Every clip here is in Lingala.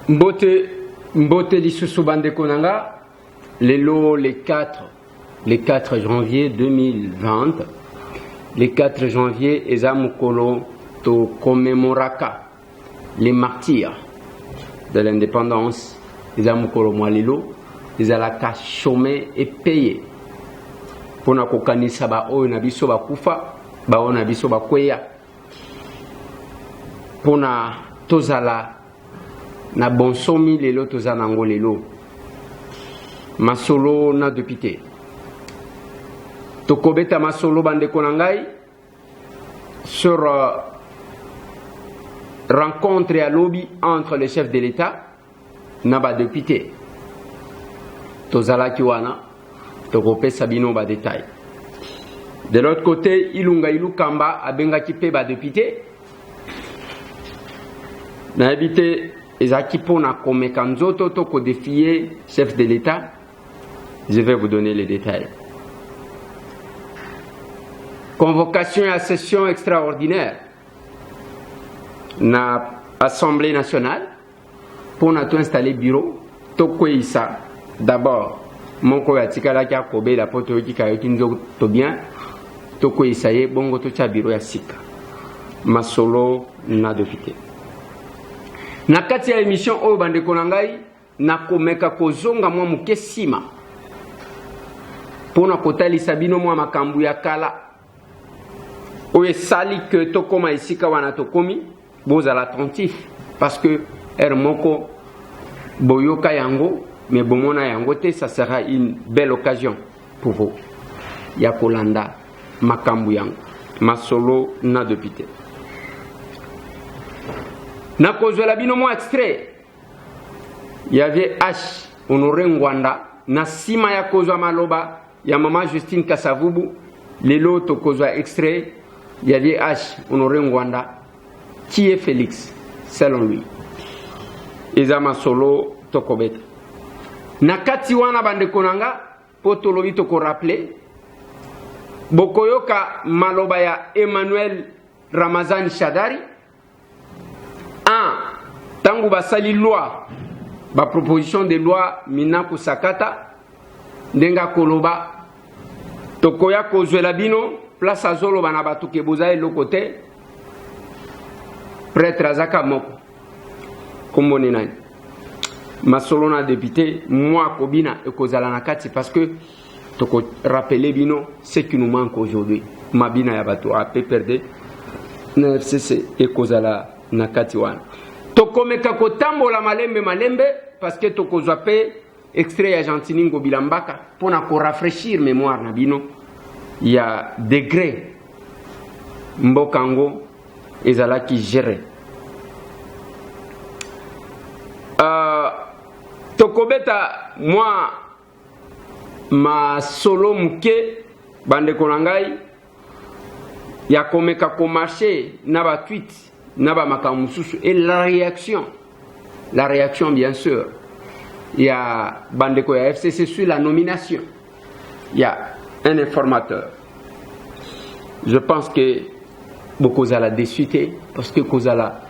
Mbote lisusu bandeko nanga lelo le 4 janvier 2020 le 4 janvier eza mukolo to commémoraka les martyrs de l'indépendance eza mukolo mwa lelo ezalaka chômé et payé pona kokanisa ba oyo na biso bakufa ba oyo na biso bakweya pona tozala na bonsomi lelo toza nango lelo masolo na député tokobeta masolo bandeko na ngai sur rencontre à lobby entre les chefs de l'État na ba député tozalaki wana tokopesa bino ba détail. De l'autre côté Ilunga Ilukamba abengaki pe ba député na habité ezaki pona komeka nzoto to ko défier chef de l'État. Je vais vous donner les détails. Convocation à session extraordinaire na Assemblée nationale pour nous installer bureau tokwisa d'abord mon ko yatikala kya kobe la poto ki kayoki nzo to bien tokwisa ye bongo to cha bureau ya sika masolo na député na kati ya émission oyo bandeko na ngai na komeka kozonga mwa muke sima pona kotalisa bino mwa makambu ya kala oyo esali ke tokoma esika wana tokomi bozala attentif parce que moko boyoka yango mais bomona yango te, ça sera une belle occasion pour vous ya kolanda makambu yango masolo na député na kozwela bino mwa extrait il y avait H Honoré Ngwanda na sima ya kozwa maloba ya mama Justine Kasavubu lelo to kozwa extrait il y avait H Honoré Ngwanda qui est Félix selon lui ezama solo tokobeta na kati wana bandeko nanga poto lobi toko rappeler bokoyoka maloba ya Emmanuel Ramazani Shadari tangu basali loi ba proposition de loi mina kusakata ndenga koloba tokoya kozwela bino place azolo bana batuke boza eloko te prêtre azaka moko komboni nani masolo na député moi kobina ekozala na kati parce que toko rappeler bino ce qui nous manque aujourd'hui mabina ya bato a pe perdre na FCC ekozala na kati wana tokomeka kotambola malembe parce que tokozwa pe extrait ya Gentini Ngobila Mbaka pona ko rafraîchir mémoire na bino ya degré mbokango ezalaki géré tokobeta moi ma solo muke bandeko na ngai ya komeka ko marché na ba tweet na ba makamususu et la réaction bien sûr il y a bandeko ya FCC sur la nomination il y a un informateur je pense que beaucoup za la désuité parce que kozala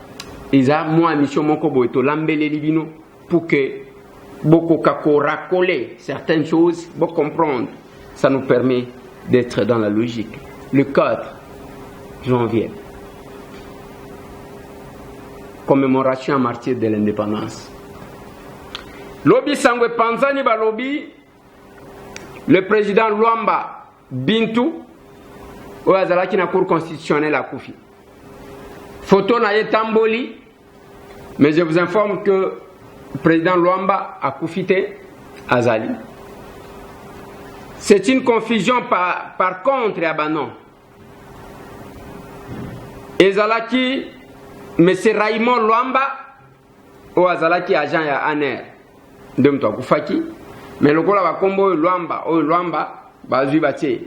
isa moi mission moko boeto lambele libino pour que beaucoup kako racoler certaines choses pour comprendre ça nous permet d'être dans la logique. Le 4 janvier commémoration à martyr de l'indépendance lobby sangwe panzani ba lobby le président Luamba Bintou oazalaki na cour constitutionnelle à Koufi photo na yetamboli mais je vous informe que le président Luamba a Koufité Azali. C'est une confusion par contre à Banon. Ezalaki, M. Raymond Luamba ou Azalaki agent ya ANER. De toi Koufaki. Mais le kola va combo Luamba, bazui batie.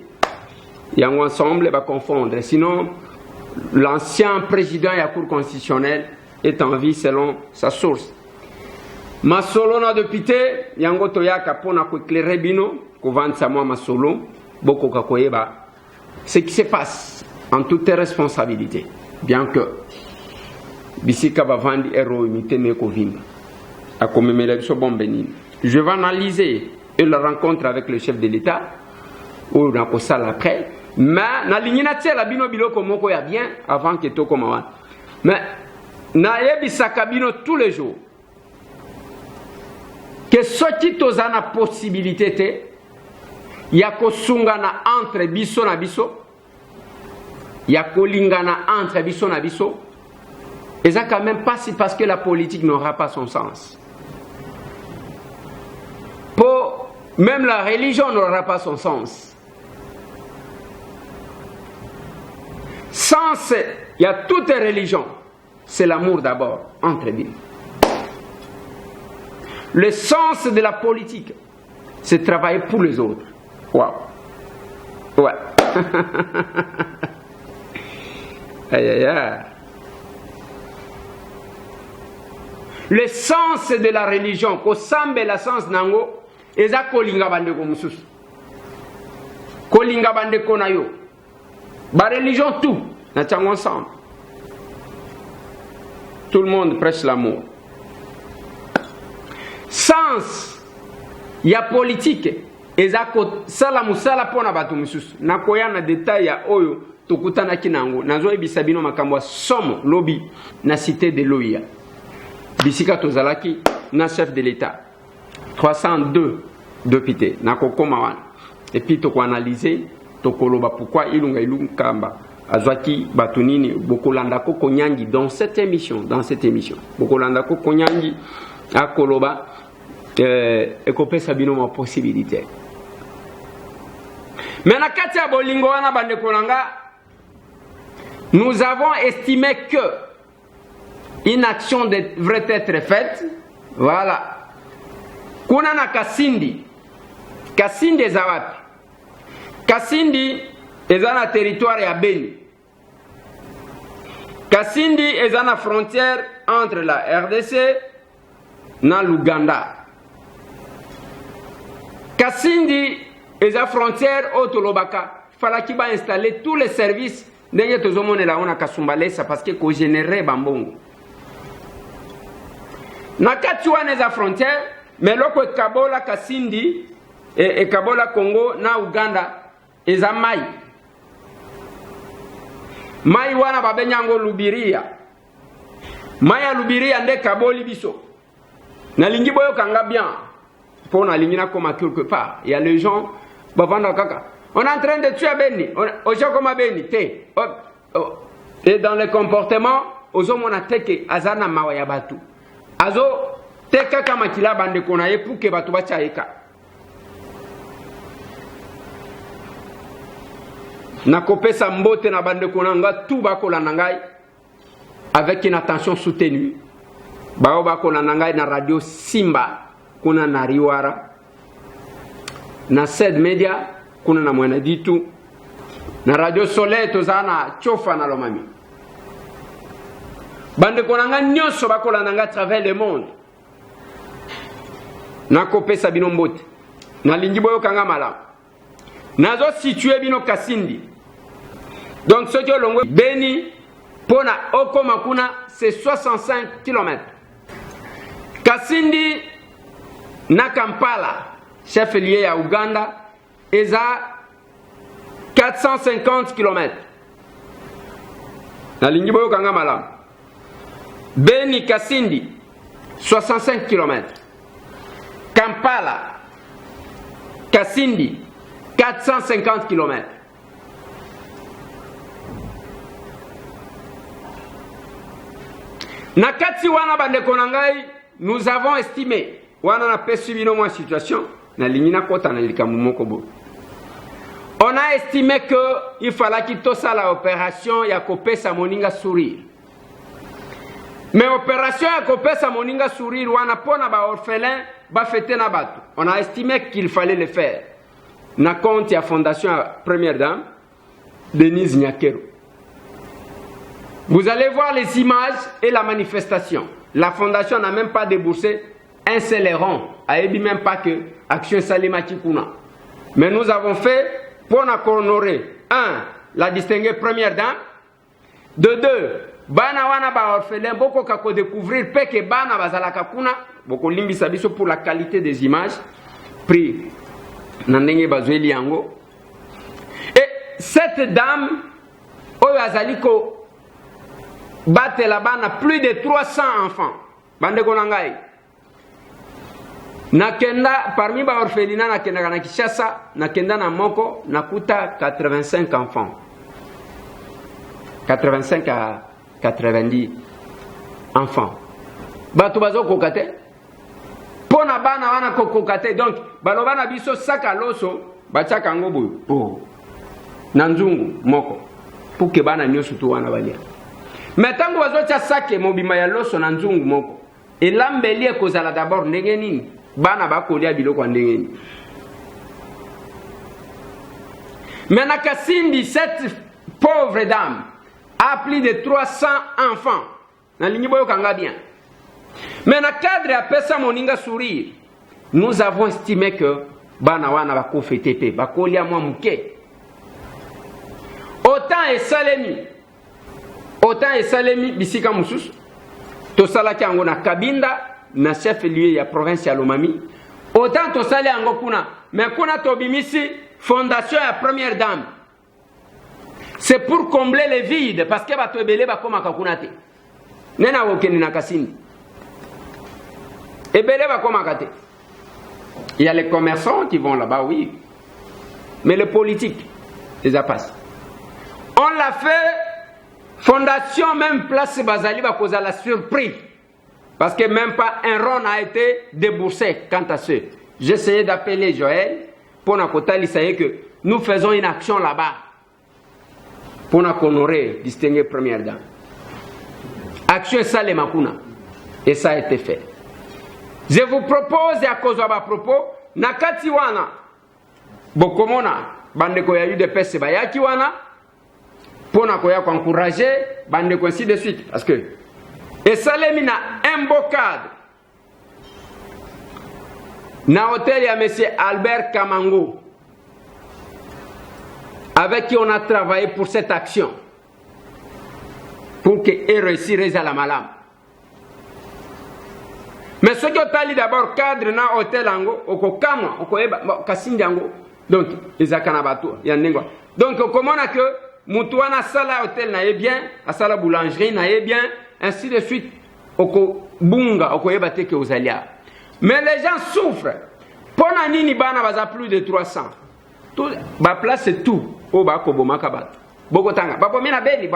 Yango ensemble va confondre. Sinon, l'ancien président de la Cour constitutionnelle est en vie selon sa source. Masolo na député yango toyaka pona ko éclairer bino ko vantsa moi masolo boko kakoyeba ce qui se passe en toute responsabilité bien que bisika bavandi ero imité ne ko vimba à commémorer ce bon bénin. Je vais analyser la rencontre avec le chef de l'État, ou dans la salle après, mais na lignina la bino biloko moko ya bien avant que to comme mais na yebisaka bino tous les jours que ce qui tozana possibilité te ya kosungana entre biso na biso ya kolingana entre biso na biso et ça quand même pas si parce que la politique n'aura pas son sens. Pour même la religion n'aura pas son sens. Sens, il y a toutes les religions. C'est l'amour d'abord, entre nous. Le sens de la politique, c'est travailler pour les autres. Waouh. Ouais. Aïe, aïe, aïe. Le sens de la religion, ko sambe la sens nango, eza kolinga bande ko mususu. Kolinga bande ko na yo. Ba religion tout, na tchango ensemble. Tout le monde prêche l'amour. Sens, il y a politique, eza ko sala musala pona batu mususu. Na koya na détail ya oyo tokutana kinango. Nazo ebisa bino makambo somo lobby na cité de l'OIA. Bisika tozalaki na chef de l'État 302 députés na kokoma wana et puis toko analyser tokoloba pourquoi ilunga kamba azwaki batunini bokolanda ko konyangi dans cette émission bokolanda ko konyangi akoloba ekopesa bino ma possibilité mais na kati ya bolingo wana bande kolanga nous avons estimé que une action devrait être faite. Voilà. Kuna na Kasindi. Kasindi eza wapi? Kasindi eza na territoire ya Beni. Kasindi eza na frontière entre la RDC na l'Ouganda. Kasindi eza frontière au Tolobaka. Falaki ba installer tous les services ndenge tozomone la ona kasumbalesa parce que ko générer bambongo. Na kati wana za frontière mais loko Kabola Kasindi et Kabola Congo na Uganda eza mai wana babenyango Lubiria mai ya Lubiria nde Kaboli biso na lingi boyo kanga bien pour na lingina comme quelque part il y a les gens bavanda kaka on est en train de tuer Beni au gens comme Beni te et dans le comportement ozo mona teke azana mawa ya batu azo teka kama kila bande kona ye pour que batu bacha eka na kopesa mbote na bande kona nga tout bakola nangai avec une attention soutenue bao bakola nangai na radio Simba kuna na Riwara na Sed Media kuna na Mwana Ditu na radio Soleil tozana chofa na Lomami bande konanga nyonso bakola nanga travers le monde na kopesa bino mbote na lingi boyo kanga mala nazo situé bino Kasindi donc ce que longo Beni pona okoma kuna c'est 65 km. Kasindi na Kampala chef lié à Uganda eza 450 km. Na lingi boyo kanga mala Beni Kasindi 65 km. Kampala Kasindi 450 km. Nakati wana bande konangai nous avons estimé wana na pesu bino mo situation na lingina kota na likamu moko bo. On a estimé que il fallait qu'il tosa la opération ya kopesa moninga sourire. Mais opération ya kopesa moninga sourire wana pona ba orphelin ba fete na batu. On a estimé qu'il fallait le faire. Na compte ya fondation Première Dame Denise Nyakero. Vous allez voir les images et la manifestation. La fondation n'a même pas déboursé un seul rond. Elle dit même pas que Action Salima Kikuna. Mais nous avons fait pour honorer, un, la distinguée Première Dame, de deux, bana wana ba orphelin boko kako découvrir peke bana bazalaka kuna boko limbisa biso pour la qualité des images pris nandenge bazweli yango. Et cette dame oyo azaliko batela bana plus de 300 enfants bande konangai nakenda parmi ba orphelina nakenda na Kinshasa nakenda na moko nakuta 85 enfants 85 à 90 enfants. Bato bazo kokate. Pona bana wana kokate. Donc, baloba na biso saka loso, bachaka ngobu. Oh. Nanzungu moko. Pour que bana nyosu tu wana balia. Mais tango bazo cha sake mobima ya loso nanzungu moko. Et lambeli ekozala d'abord ndenge nini? Bana bakolia biloko ndenge nini? Mais na Kasindi cette pauvre dame a plus de 300 enfants. Na lingiboyo kanga bien. Mais na cadre à pesa moninga sourire, nous avons estimé que bana wana bako fetepe, bako lia mwa muke. Autant et salemi bisika mususu. To salaki ango na Kabinda na chef lieu ya province ya Lomami. Autant to sali ango kuna, mais kuna to bimisi fondation ya première dame. C'est pour combler les vides parce que bato ebele bakoma kakunate. Nena wokeni na Kasindi. Ebele bakoma kate. Il y a les commerçants qui vont là-bas, oui. Mais les politiques, les passent. On l'a fait, fondation même place Bazali va causer la surprise. Parce que même pas un rond n'a été déboursé quant à ce. J'essayais d'appeler Joël pour nous que nous faisons une action là-bas. Pour nous honorer, distinguer première dame. Action ça les makuna. Et ça a été fait. Je vous propose, à cause de ma propos, nakati wana, bokomona, bande ko ya eu de peste bayaki wana, pour na ko ya encourager, bande ko ainsi de suite. Parce que, et ça les mina un beau cadre. Na hôtel ya monsieur Albert Kamango, avec qui on a travaillé pour cette action, pour qu'elle réussisse à la malade. Mais ce qui est d'abord cadre na hôtel ango, oko kamwa, oko eba, kasindi ango, donc, les akanabato, yandengo. Donc, comment on a que, mutuana sala hôtel na bien, à sala boulangerie na bien, ainsi de suite, oko bunga, oko eba teke ozalia. Mais les gens souffrent. Pona nini bana baza plus de 300. Tout, ba place c'est tout. O ba ko boma kabat. Bogotanga. Babomina beni,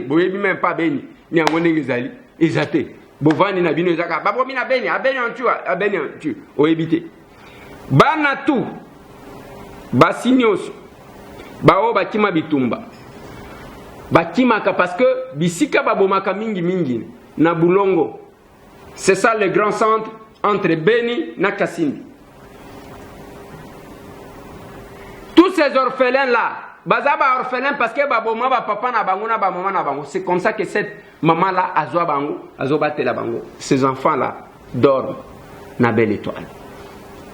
boyebi même pas beni. Ni angone ngizali, izate. Bovani na bino ezaka. Babomina beni, abeni on tu. O ebité. Bana tout. Basignos. Bao bakima bitumba. Bakimaka parce que bisika babomaka mingi na Bulongo. C'est ça le grand centre entre Beni na Kasindi. Tous ces orphelins-là, bazaba orphelins parce que baboma ba papa na bango na ba maman na bango. C'est comme ça que cette maman-là azwa bango, azobate la bango. Ces enfants-là dorment na belle étoile.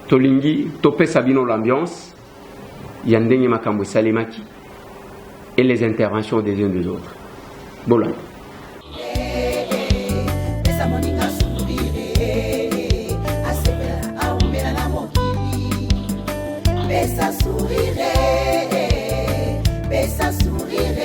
Tolingi, topé sabino l'ambiance, yandenge makambo salimaki et les interventions des uns des autres. Bolan. Pesa sourire,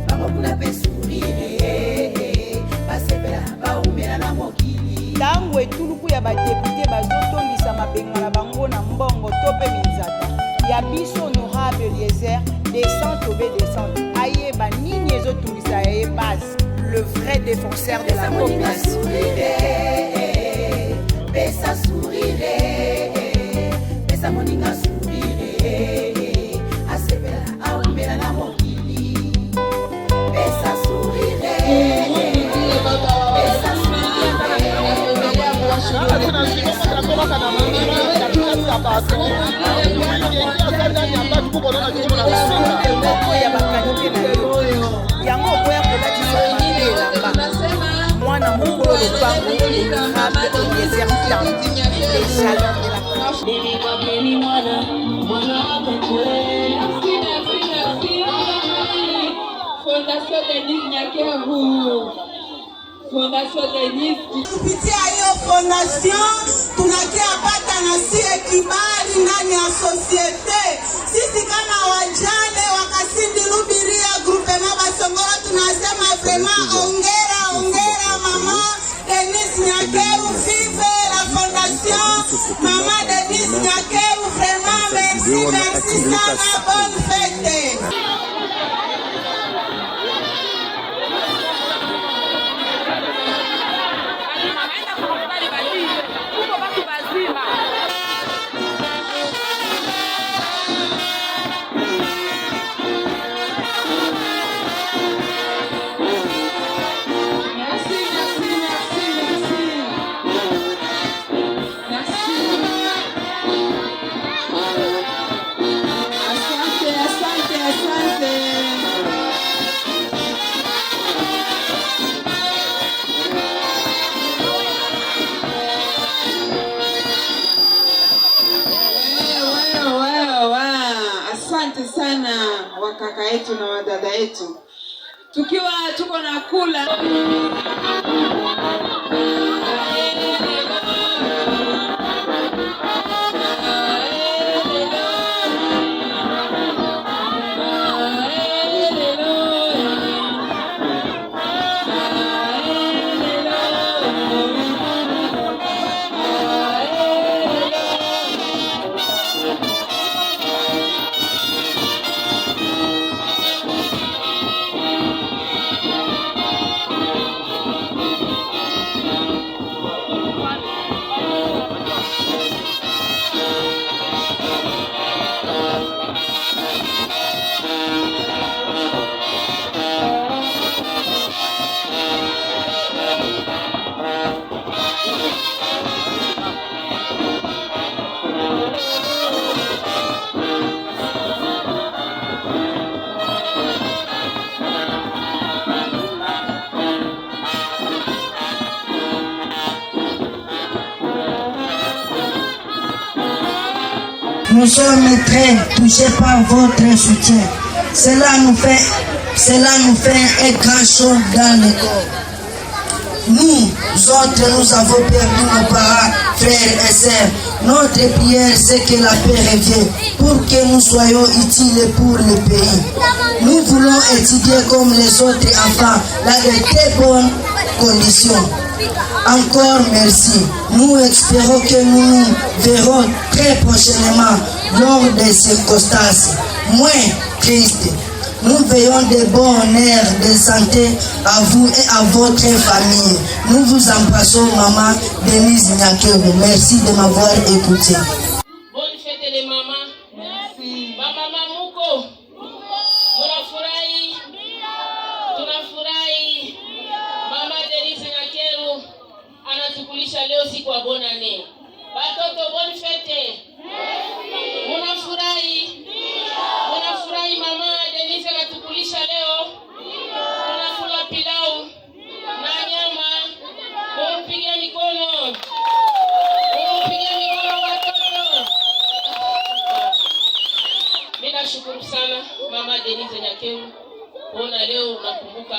bamokuna pe sourire, basepela baumela na mokili. Tango etuluku ya badepute bazotondisa mabenga na bango na mbongo tope minzata. Ya biso honorable Eliezer, descend tobe descend. Ayeba nini ezotungisa ye base, le vrai défenseur de la population. Pesa sourire, pesa moninga sourire. Yango koya kolatisa elamba mwana mokolo lopango honorable Eliezer Mtambi les jalons de la Fondation Denise Nyakeru. Fondation Denise. Kupitia hiyo fondation tunakia pata na sie kibali ndani ya societe. Sisi kama wajane wakasindi Lubiria groupement Basongora tunasema vraiment ongera mama Denise Nyakeru, vive la fondation Mama Denise Nyakeru, vraiment merci sana, bonne fête. Sana wakaka yetu na wadada yetu, tukiwa tuko na kula Nous sommes très touchés par votre soutien. Cela nous fait un grand choc dans le corps. Nous autres, nous avons perdu nos parents, frères et sœurs. Notre prière, c'est que la paix revienne pour que nous soyons utiles pour le pays. Nous voulons étudier comme les autres enfants dans de très bonnes conditions. Encore merci. Nous espérons que nous nous verrons très prochainement lors des circonstances moins tristes. Nous veillons de bonheur, de santé à vous et à votre famille. Nous vous embrassons, Maman Denise Nyakeru. Merci de m'avoir écouté. Bonne fête les mamans. Merci. Mama Muko. Tunafurahi. Mama Denise Nyakeru anatukulisha leo siku ya bonane. Watoto bonne fête. Munafurahi. Munafurahi mama Denise anatukulisha leo. Tunakula pilau na nyama. Mumpige mikono. Mumpige mikono watoto. Mimi nashukuru sana mama Denise Nyakeru. Ona leo unakumbuka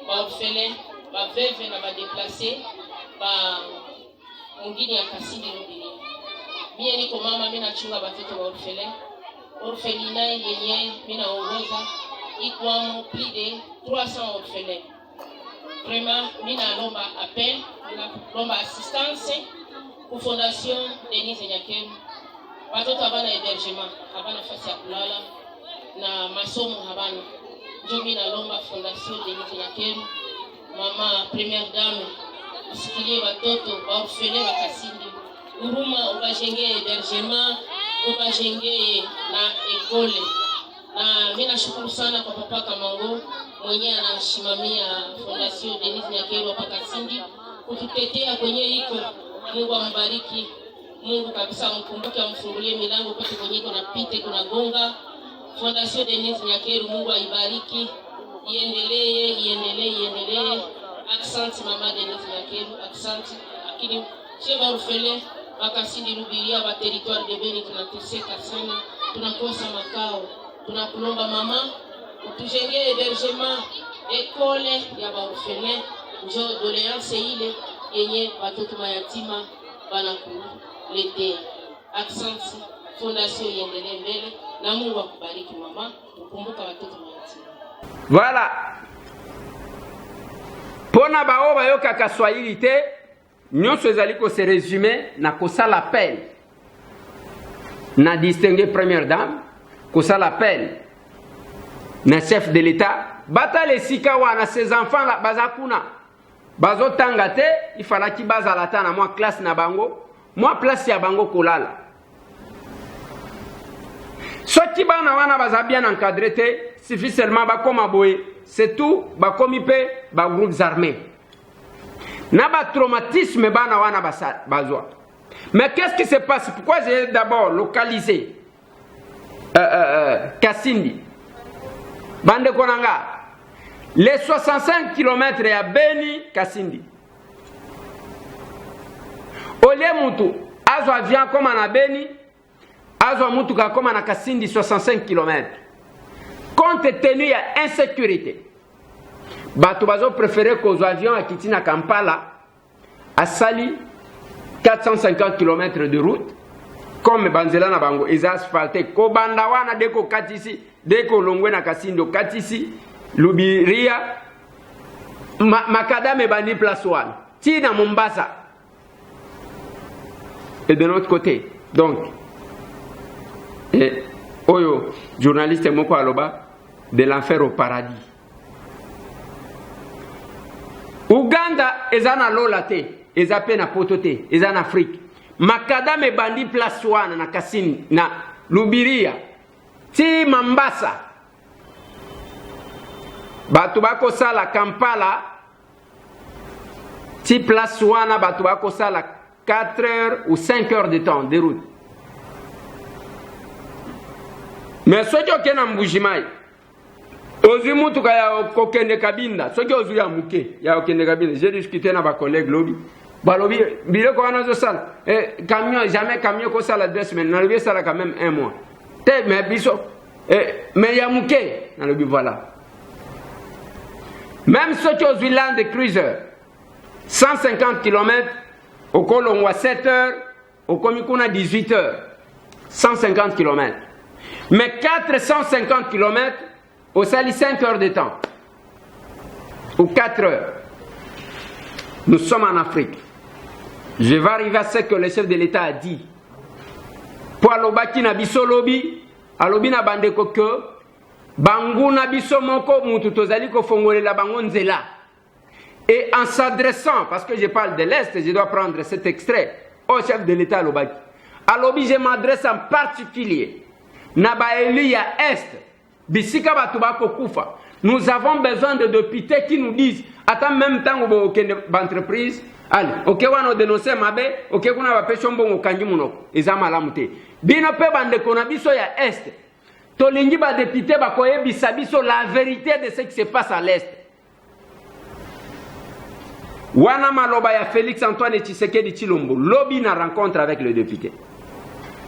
waorphelin, baveve na badeplace ba mwingine ya Kasindi Lubiria. Mimi niko mama, mimi nachunga watoto wa orphelin. Orphelina yenye mimi naongoza iko plus de 300 orphelins. Vraiment mimi naomba appel, naomba assistance pour Fondation Denise Nyakeru. Watoto habana hébergement, habana nafasi ya kulala na masomo habana. Ndio mimi naomba Fondation Denise Nyakeru, mama première dame, usikilie watoto wa orphelin wa Kasindi. Huruma ukajengee hébergement, ukajengee na ekole. Na mimi nashukuru sana kwa papa Kamango mwenye anashimamia Fondation Denise Nyakeru hapa Kasindi kututetea kwenye iko. Mungu ambariki. Mungu kabisa mkumbuke, amfungulie milango pote kwenye iko napite kuna gonga. Fondation Denise Nyakeru Mungu aibariki. Iendelee. Accent mama Denise Nyakeru, accent akini cheva orphelin Kasindi Lubiria wa territoire de Beni tunateseka sana, tunakosa makao. Tunakulomba mama utujengee hébergement ekole ya baorphelin njo doléance ile yenye watoto mayatima banakuletea. Aksanti, fondation iendelee mbele na Mungu akubariki mama, ukumbuka watoto mayatima. Voilà. Pona bao bayoka ka Swahili te, nyonso ezali ko se résumer na kosala appel. Na distinguer première dame, kosala appel. Na chef de l'État, bata les sika wana ses enfants la bazakuna. Bazo tanga te, il fallait ki bazala ta na moi classe na bango, moi place ya bango kolala. Soki bana wana baza bien encadré te, suffit seulement bakoma boye, c'est tout, bakomi pe ba groupes armés. Na ba traumatisme bana wana bazwa. Mais qu'est-ce qui se passe? Pourquoi j'ai d'abord localisé Kasindi? Bande Konanga, les 65 km ya Beni Kasindi. Ole mutu, azo avion comme na Beni, azo mutu comme na Kasindi 65 km. Compte tenu ya insécurité, bato bazo préféré qu'aux avions à Kitina Kampala, à Sali, 450 km de route, comme Banzela na bango, ils asphalté, ko bandawana deko katisi, deko longwe na Kasindo katisi, Lubiria, Makadame bani place one, Tina Mombasa. Et de l'autre côté, donc, Oyo, journaliste Moko Aloba, de l'enfer au paradis. Uganda, ezana lolate. Eza pe na potote, eza na Afrique. Makadame bandi place wana na Kasini, na Lubiria, ti Mambasa. Batu bako sala Kampala, ti place wana batu bako sala 4 heures ou 5 heures de temps de route. Mais soki okena mbujimai, ozu mutuka ya kokende kabinda, soki ozu ya muke, ya okende kabinda, j'ai discuté na ba collègue lobby. Balobi, biloko wana zo sala, camion, jamais camion ko sala 2 semaines, na lobi sala quand même 1 mois. Te, mais biso, mais ya muke, na lobi voilà. Même ceux qui ont vu Land Cruiser, 150 km, au Kolongwa 7 heures, au Komikuna 18 heures, 150 km. Mais 450 km, au Sali 5 heures de temps, ou 4 heures. Nous sommes en Afrique. Je vais arriver à ce que le chef de l'État a dit. Pour alobaki na biso lobi, alobi na bandeko ke, bangu na biso moko mutu tozali ko fongolela bango nzela. Et en s'adressant, parce que je parle de l'Est, je dois prendre cet extrait au chef de l'État alobaki. Alobi, je m'adresse en particulier. Naba élu ya Est, bisika batu bako kufa. Nous avons besoin de députés qui nous disent, attends même temps où vous avez une entreprise, allez, ok, on a dénoncé Mabe, ok, on a fait chombo au kanjimuno, ils ont malamute. Bino pe bande konabiso ya Est. Tolingi ba député ba koye bisabiso la vérité de ce qui se passe à l'Est. Wana maloba ya Félix Antoine Tshisekedi Tshilombo, lobby na rencontre avec le député.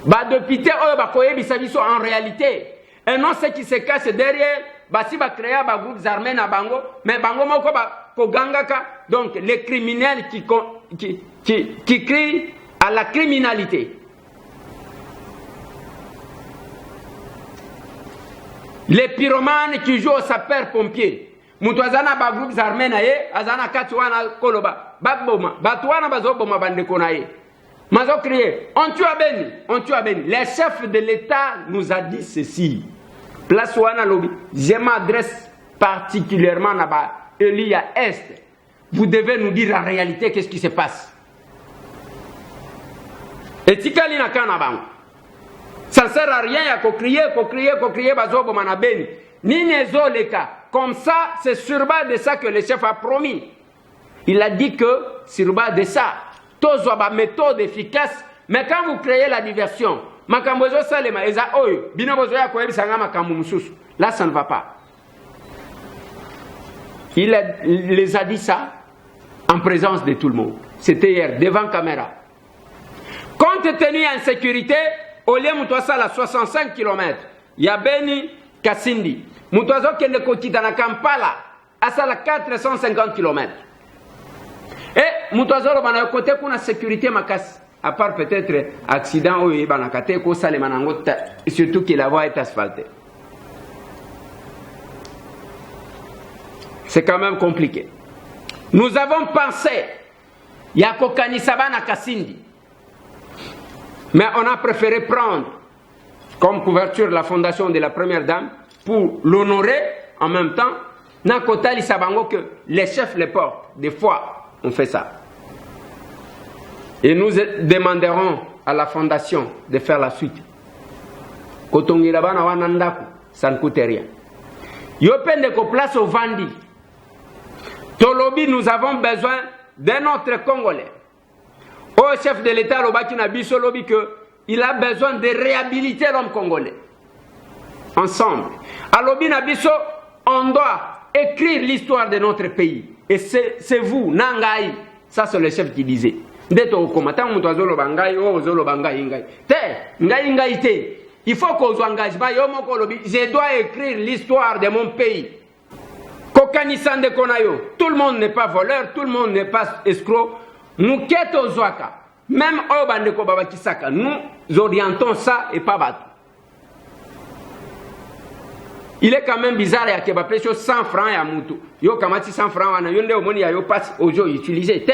Ba député oyo ba koye bisabiso en réalité. Et non ce qui se cache derrière, basi ba créer ba groupes armés na bango, mais bango moko ba ko gangaka, donc les criminels qui crient à la criminalité. Les pyromanes qui jouent au sapeur-pompier. Mutu azana ba groupes armés na ye, azana kati wana koloba, baboma, batwana bazoboma bandeko na ye. Mazo crier, on tue à Beni, on tue à Beni. Les chefs de l'État nous a dit ceci. Place wana lobby, je m'adresse particulièrement là-bas, Elia Est. Vous devez nous dire en réalité qu'est-ce qui se passe. Et tikali na kana bango. Ça ne sert à rien, il y a qu'au crier, bazobo manabeni. Nini ezoleka. Comme ça, c'est sur base de ça que le chef a promis. Il a dit que sur base de ça, tous ont une méthode efficace, mais quand vous créez la diversion, là ça ne va pas. Il les a dit ça en présence de tout le monde. C'était hier, devant caméra. Compte tenu de l'insécurité, au lieu de 65 km, il y a Beni Kasindi. Mutuazo kende kokita na Kampala asala 450 km. Et mutuazo lo bana côté kuna sécurité makasi. À part peut-être accident ou bana kate ko sale manango surtout que la voie est asphaltée. C'est quand même compliqué. Nous avons pensé Yako Kanisabana Kasindi. Mais on a préféré prendre comme couverture la fondation de la première dame pour l'honorer en même temps. Nakota Lisabango que les chefs les portent. Des fois, on fait ça. Et nous demanderons à la fondation de faire la suite. Kotongirabana Wanandaku, ça ne coûte rien. Yopende ko place au Vandi. Tolobi, nous avons besoin d'un autre Congolais. Au chef de l'État, il a besoin de réhabiliter l'homme congolais. Ensemble. À Lobi Nabiso, on doit écrire l'histoire de notre pays. Et c'est vous, Nangaï. Ça, c'est le chef qui disait. Il faut qu'on s'engage. Je dois écrire l'histoire de mon pays. Tout le monde n'est pas voleur, tout le monde n'est pas escroc. Nous quittons Zouaka. Même au Bandeko Baba Kisaka, nous orientons ça et pas battre. Il est quand même bizarre à Keba Pesho 100 francs à Moutou. Yo Kamati 100 francs à Nayonde au Moni à Yo passe au jeu utilisé.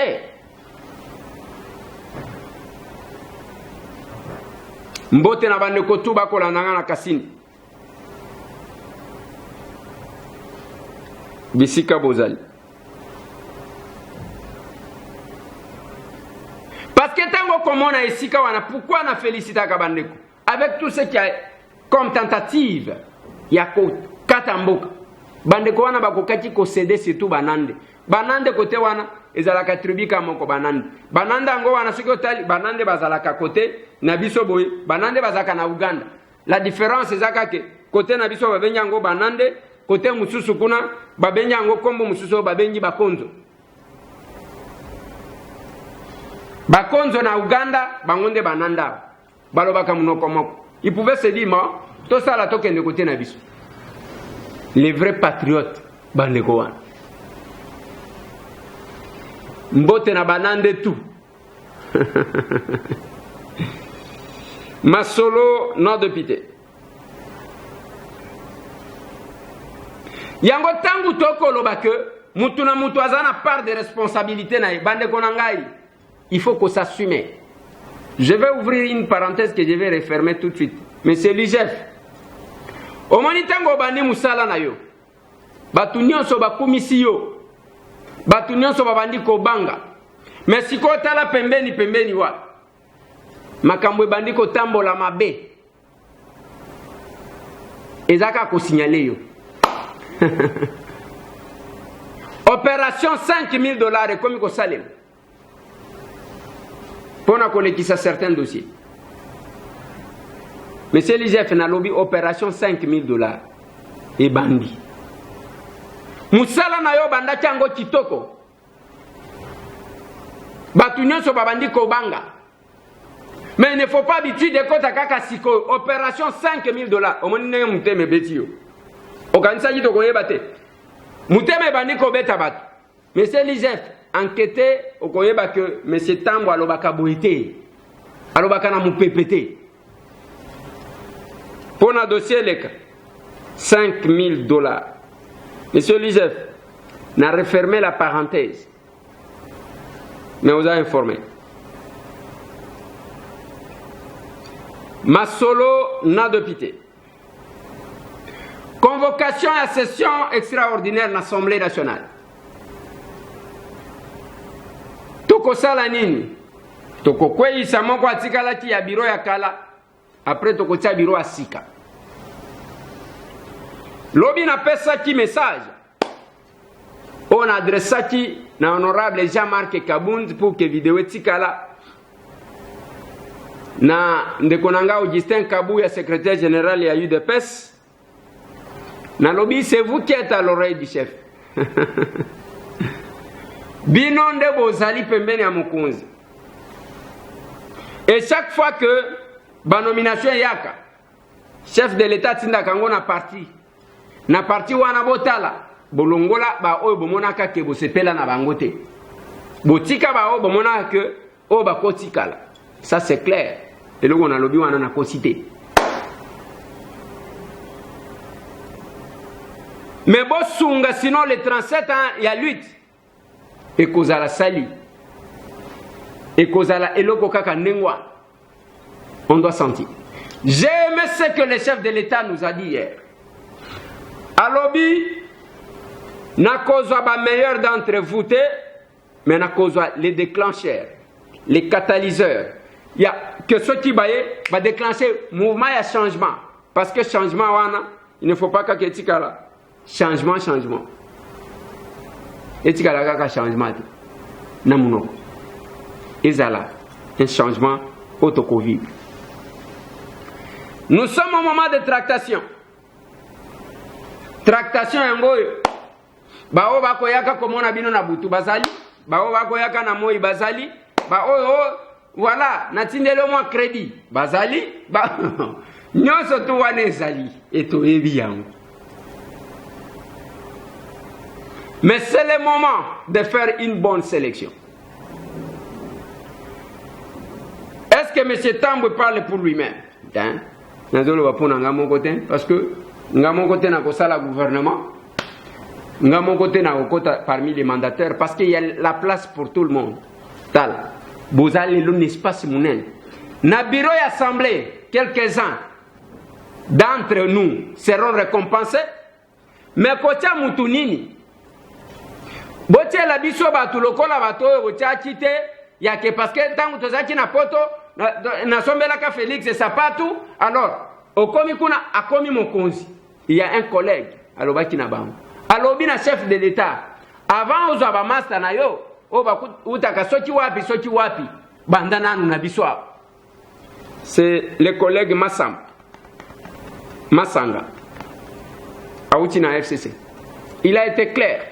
Mbote na Bandeko Tuba Kolananga na Kassini. Bisika Bozali. Parce que tant qu'on a ici, pourquoi on a félicité Kabandeko? Avec tout ce qui a comme tentative, il y a Katamboka. Bandeko wana bakokaki ko céder surtout Banande. Banande côté wana ezalaka tribu kamoko Banande. Banande ngo wana siko tali Banande bazalaka côté na biso boy. Banande bazaka na Uganda. La différence ezaka ke côté na biso babenya ngo Banande, côté mususu kuna babenya ngo kombo mususu babengi Bakonzo. Bakonzo na Uganda, bangonde bananda. Balobaka munoko moko. Ils pouvaient se dire, moi, tout ça là, toke de côté na biso. Les vrais patriotes, bandeko wana. Mbote na banande tout. Masolo, non de pité. Yango tangu toko lobake, mutu na mutu azana part de responsabilité na bandeko nangai. Il faut qu'on s'assume. Je vais ouvrir une parenthèse que je vais refermer tout de suite. Monsieur l'IGF, au monitango bandi musala na yo, batu nyonso bakumisi yo, batu nyonso babandi kobanga, mais siko tala pembeni wa, makambo bandi ko tambola mabe, ezaka ko signaler yo. Opération $5,000 comme ko salem. Pour connaître certains dossiers. Monsieur l'IGF n'a lobby opération $5,000 et bandi. Musala na yo banda chango kitoko. Batunyo so babandi kobanga. Mais il ne faut pas habituer de kota kaka siko opération $5,000. Au moins ne muteme betio. Okanisa jito ko yebate. Muteme bandi ko beta bat. Monsieur l'IGF enquêter au koyeba que monsieur Tambo alobaka boité alobaka na mupepete pour un dossier leka $5,000. Monsieur l'IGF n'a refermé la parenthèse mais vous a informé. Masolo n'a de pité. Convocation à session extraordinaire de l'Assemblée nationale. Toko sala nini? Toko kweyisa moko atikala ki ya biro ya kala. Après toko tia biro asika. Lobi na pesa ki message. On adressa ki na honorable Jean-Marc Kabund pour que vidéo tikala. Na ndekonanga Augustin Kabuya, secrétaire général ya UDPS. Na lobi, c'est vous qui êtes à l'oreille du chef. Binonde bozali pembeni ya mokonzi. Et chaque fois que ba nomination yaka chef de l'état tinda kango na parti na parti wana botala bolongola ba oyo bomonaka ke bosepela na bango te botika ba oyo bomonaka ke oyo bakotikala. Ça c'est clair. Et là on a lobby wana na kosite. Mais bosunga sinon les 37 ans il y a lutte et kozala sali et kozala eloko kaka ndengwa. On doit sentir. J'ai aimé ce que le chef de l'État nous a dit hier. Alobi, na kozwa ba meilleur d'entre vous te, mais na kozwa les déclencheurs, les catalyseurs. Il y a que ceux qui va déclencher mouvement et changement. Parce que changement wana, il ne faut pas que etikala. Changement. Etikala kaka changement. Na munoko. Ezala un changement auto-Covid. Nous sommes au moment de tractation. Tractation yangoyo. Bao bako yaka komona bino na butu bazali. Bao bako yaka na moi bazali. Bao voilà, natindelo moi crédit. Bazali. Nyonso tu wane zali. Eto ebi yango. Mais c'est le moment de faire une bonne sélection. Est-ce que M. Tambwe parle pour lui-même? Hein? Parce que nga mon côté na kosala gouvernement, nga mon côté na kokota parmi les mandataires, parce qu'il y a la place pour tout le monde. Tal, bozali l'un espace mounen. Na bureau et assemblée, quelques-uns d'entre nous seront récompensés, mais kotia mutunini. Botie la biso batu lokola bato botia kite ya ke parce que tangu tozaki na poto na sombela ka Félix et Sapatu alors okomi kuna akomi mokonzi. Il y a un collègue alobaki na bango. Alobi na chef de l'État avant ozwa ba master na yo oba utaka soki wapi bandana na biso. C'est le collègue Massanga auti na FCC. Il a été clair.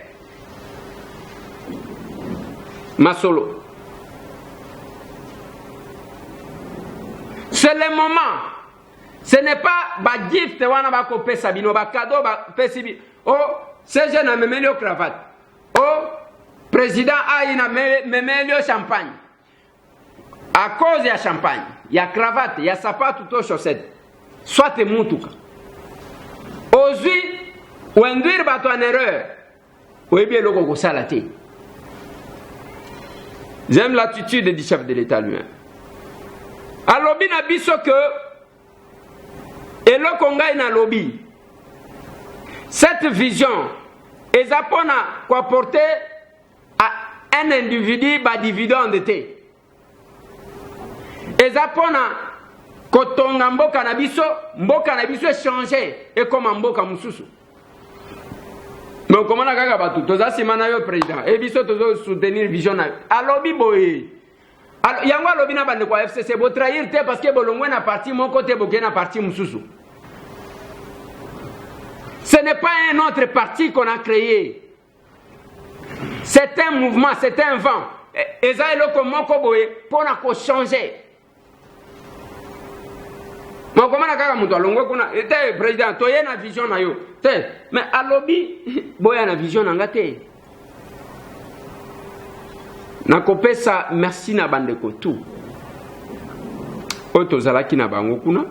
Masolo. C'est le moment. Ce n'est pas ba gift wana ba ko pesa bino ba cadeau ba pesi. Oh, ces jeunes a memeli au cravate. Oh, président a memeli au champagne. À cause ya champagne, il y a cravate, il y a sapato to chaussette. Soit mutuka. Ozui ou induire ba en erreur. Ou bien loko ko salate. J'aime l'attitude du chef de l'État lui-même. Alors, il a dit que et le Congo na lobby. Cette vision est pour porter à un individu par dividende endetté. Et zapona kotonga mboka na biso changer et comme mboka mususu. Mais comment na kaka batu toza simana yo président et biso tozo soutenir vision na alobi boye. Alors yango alobi na bande kwa FCC bo trahir te parce que bolongwe na parti mon côté boke na parti mususu. Ce n'est pas un autre parti qu'on a créé. C'est un mouvement, c'est un vent. Et ça est le comment boye pour na ko changer. Mais comment na kaka muto alongwe kuna était président toye na vision na yo. Mais alobi boya na vision na ngate. Nakopesa merci na bandeko tout. Oto zalaki na bango kuna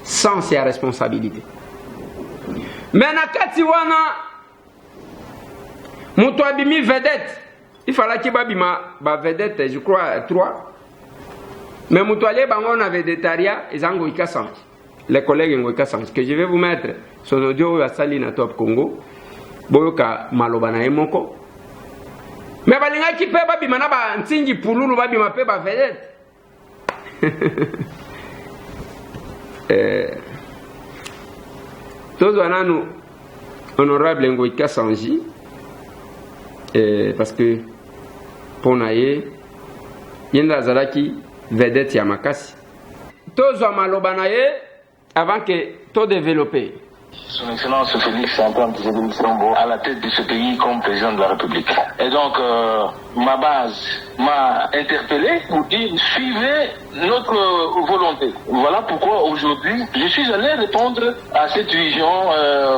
sans ses responsabilités. Mais na kati wana muto abimi vedette. Il fallait qu'il babima ba vedette je crois 3. Mais muto ale bango na vedettaria ezango ikasangi. Les collègues ngo ikasangi que je vais vous mettre sur audio ya sali na Top Congo. Boyoka maloba na emoko. Mais balinga ki pe babima na ba ntingi pululu babima pe ba vedette. Tous wananu honorable Ngoïka Sanji parce que pour naye yenda zalaki vedette ya makasi tous wa maloba naye avant que tout développer Son Excellence Félix Antoine Tshisekedi Tshilombo à la tête de ce pays comme président de la République. Et donc, ma base m'a interpellé pour dire suivez notre volonté. Voilà pourquoi aujourd'hui, je suis allé répondre à cette vision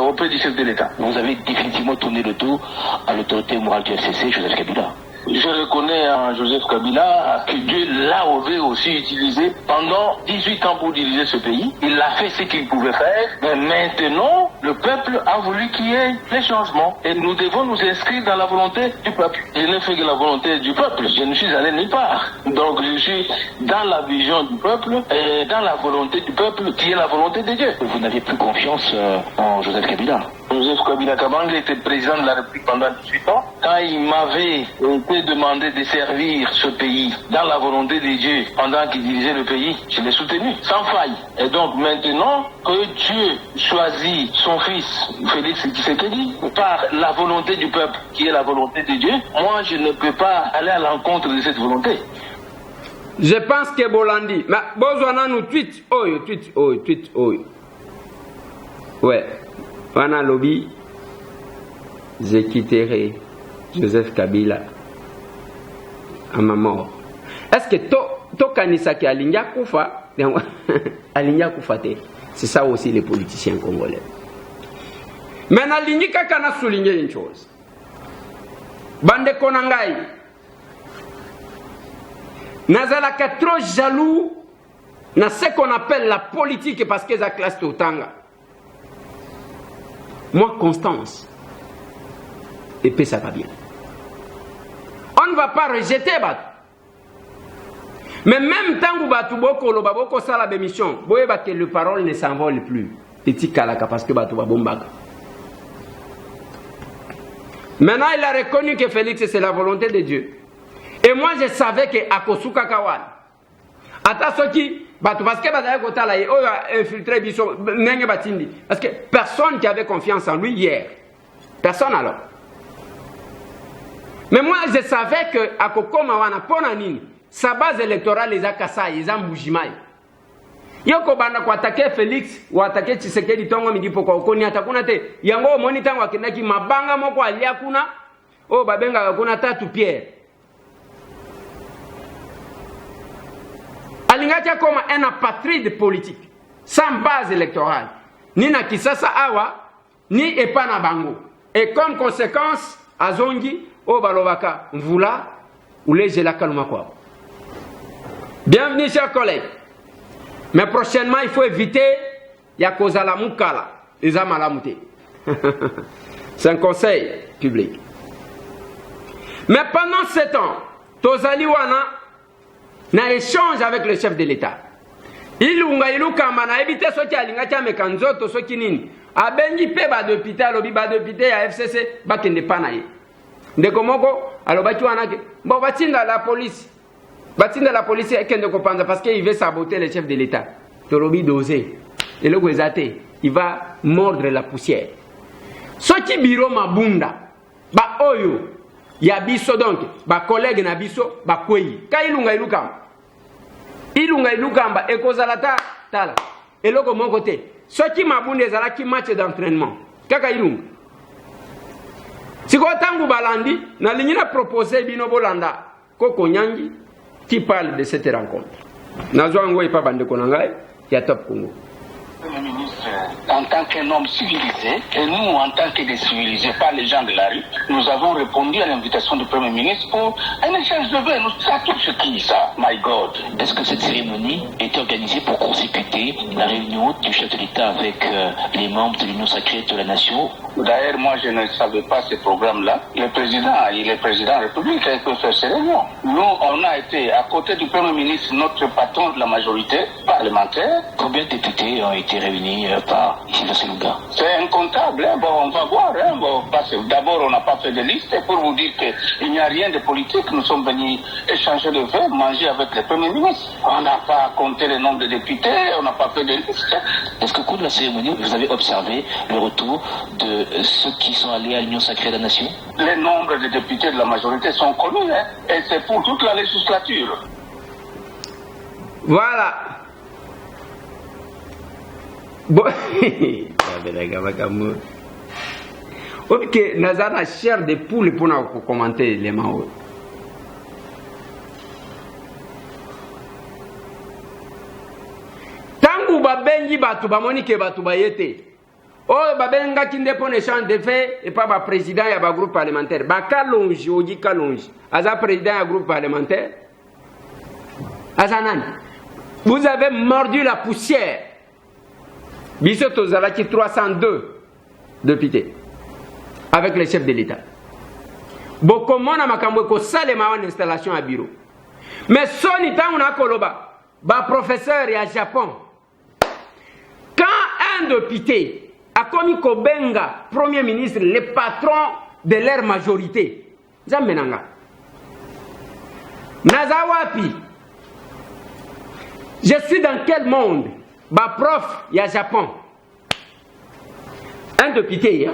auprès du chef de l'État. Vous avez définitivement tourné le dos à l'autorité morale du FCC, Joseph Kabila. Je reconnais à Joseph Kabila que Dieu l'a aussi utilisé pendant 18 ans pour diriger ce pays. Il a fait ce qu'il pouvait faire, mais maintenant, le peuple a voulu qu'il y ait des changements. Et nous devons nous inscrire dans la volonté du peuple. Je n'ai fait que la volonté du peuple. Je ne suis allé nulle part. Donc je suis dans la vision du peuple et dans la volonté du peuple qui est la volonté de Dieu. Vous n'aviez plus confiance en Joseph Kabila? Joseph Kabila Kabange était président de la République pendant 18 ans. Quand il m'avait été demandé de servir ce pays dans la volonté de Dieu pendant qu'il dirigeait le pays, je l'ai soutenu sans faille. Et donc maintenant que Dieu choisit son fils Félix Tshisekedi par la volonté du peuple qui est la volonté de Dieu, moi je ne peux pas aller à l'encontre de cette volonté. Je pense que Bolandi, mais Bozwana nous tweet, tweet. Ouais. Wana lobby, je quitterai Joseph Kabila à ma mort. Est-ce que to kanisaki alinga kufa alinga kufate? C'est ça aussi les politiciens congolais. Mais nalingi kaka na souligner une chose. Bande konangai. Nazalaka trop jaloux na ce qu'on appelle la politique parce que za classe totanga. Moi, Constance, et puis ça va bien. On ne va pas rejeter Bat. Mais même tant que Batou Boko, le Baboko, ça la bémission, que le parole ne s'envole plus. Et Tikalaka, parce que Batou Babombaga. Maintenant, il a reconnu que Félix, c'est la volonté de Dieu. Et moi, je savais que Akosuka Kawan, Atasoki, parce que a infiltré parce que personne qui avait confiance en lui hier. Personne alors. Mais moi je savais que à Kokomawana Ponanini, sa base électorale les a Kassai, les a Mujimai. Yoko banda kwa attaquer Félix ou attaquer Tshisekedi tongo midi poko okoni atakuna te. Yango moni tango akendaki mabanga moko alia kuna. O babenga kuna tatu Pierre. Alingatia comme un apatride politique, sans base électorale, ni na Kisasa Awa, ni Epana Bango. Et comme conséquence, Azongi, Obalobaka, Mvula, ou les Gelakalumakwa. Bienvenue, chers collègues. Mais prochainement, il faut éviter Yakozala Mukala, les Amalamute. C'est un conseil public. Mais pendant 7 ans, Tozaliwana, na échange avec le chef de l'État. Ilunga ilukamba na ebite soki alingatia mekanzoto soki nini. Abengi pe ba député alobi ba député ya FCC bakende pana ye. Ndeko moko alobaki wana ke bon batinda la police. Batinda la police ekende ko panza parce qu'il veut saboter le chef de l'État. Tolobi dosé. Et le gwezate, il va mordre la poussière. Soki biro mabunda ba oyo ya biso donc ba collègue na biso ba kwei ka ilunga ilukamba ekozala tala eloko moko te soki mabunda ezalaki match d'entraînement kaka ilunga siko tangu balandi na lingi na proposer bino bolanda Koko Nyangi qui parle de cette rencontre nazwa ngo epa bande konanga ya Top Congo. Premier ministre, en tant qu'un homme civilisé, et nous, en tant que des civilisés, pas les gens de la rue, nous avons répondu à l'invitation du Premier ministre pour un échange de vœux. Ça touche qui, ça? My God. Est-ce que cette cérémonie est organisée pour consécuter la réunion du chef de l'État avec les membres de l'Union sacrée de la nation? D'ailleurs, moi, je ne savais pas ce programme-là. Le président, il est président de la République, il peut faire ces réunions. Nous, on a été à côté du Premier ministre, notre patron de la majorité parlementaire. Combien de députés ont été réunis par Isila Selouga? C'est incontable, hein? Bon, on va voir. Hein? Bon, parce que d'abord, on n'a pas fait de liste. Et pour vous dire qu'il n'y a rien de politique, nous sommes venus échanger de vœux, manger avec le Premier ministre. On n'a pas compté le nombre de députés, on n'a pas fait de liste. Est-ce qu'au cours de la cérémonie, vous avez observé le retour de ceux qui sont allés à l'Union sacrée de la nation? Les nombres de députés de la majorité sont connus, hein? Et c'est pour toute la législature. Voilà. Bon. Ok, nazana chair de poule pour nous commenter les mots. Tangu babengi batu bamoni ke batu bayete. Oh babenga kinde pour échange de fait et pas ba président ya ba groupe parlementaire. Ba kalonji oji kalonji. Aza président ya groupe parlementaire. Azanan. Vous avez mordu la poussière. Biso tozalaki 302 députés avec les chefs de l'État. Bokomona makambo ko salema en installation à bureau. Mais soni tangu na koloba ba professeur ya Japon. Quand un député a commis Kobenga, premier ministre, les patrons de leur majorité, Zamenanga, Nazawapi, je suis dans quel monde? Ba prof, il y a Japon. Un député,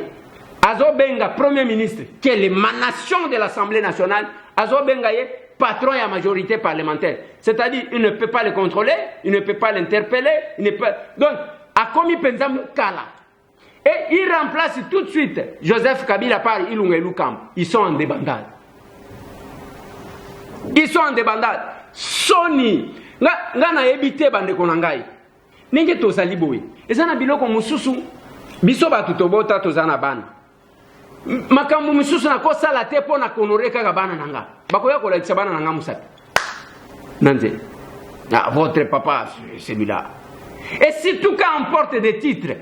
Azobenga, premier ministre, qui est l'émanation de l'Assemblée nationale, Azobenga, patron et la majorité parlementaire. C'est-à-dire, il ne peut pas le contrôler, il ne peut pas l'interpeller, il ne peut... Donc, a commis Penzam Kala. Et il remplace tout de suite Joseph Kabila par Ilunga Lukam. Ils sont en débandade. Ils sont en débandade. Sony, ngana ebité bande konangai. Ninge to saliboui. Ezana biloko mususu biso batu tobota tozana bana. Makambu mususu na ko sala te pona konore kaka bana nanga. Bakoya ko la tsabana nanga musati. Nanze. Ah, votre papa celui-là. Et si tout cas emporte des titres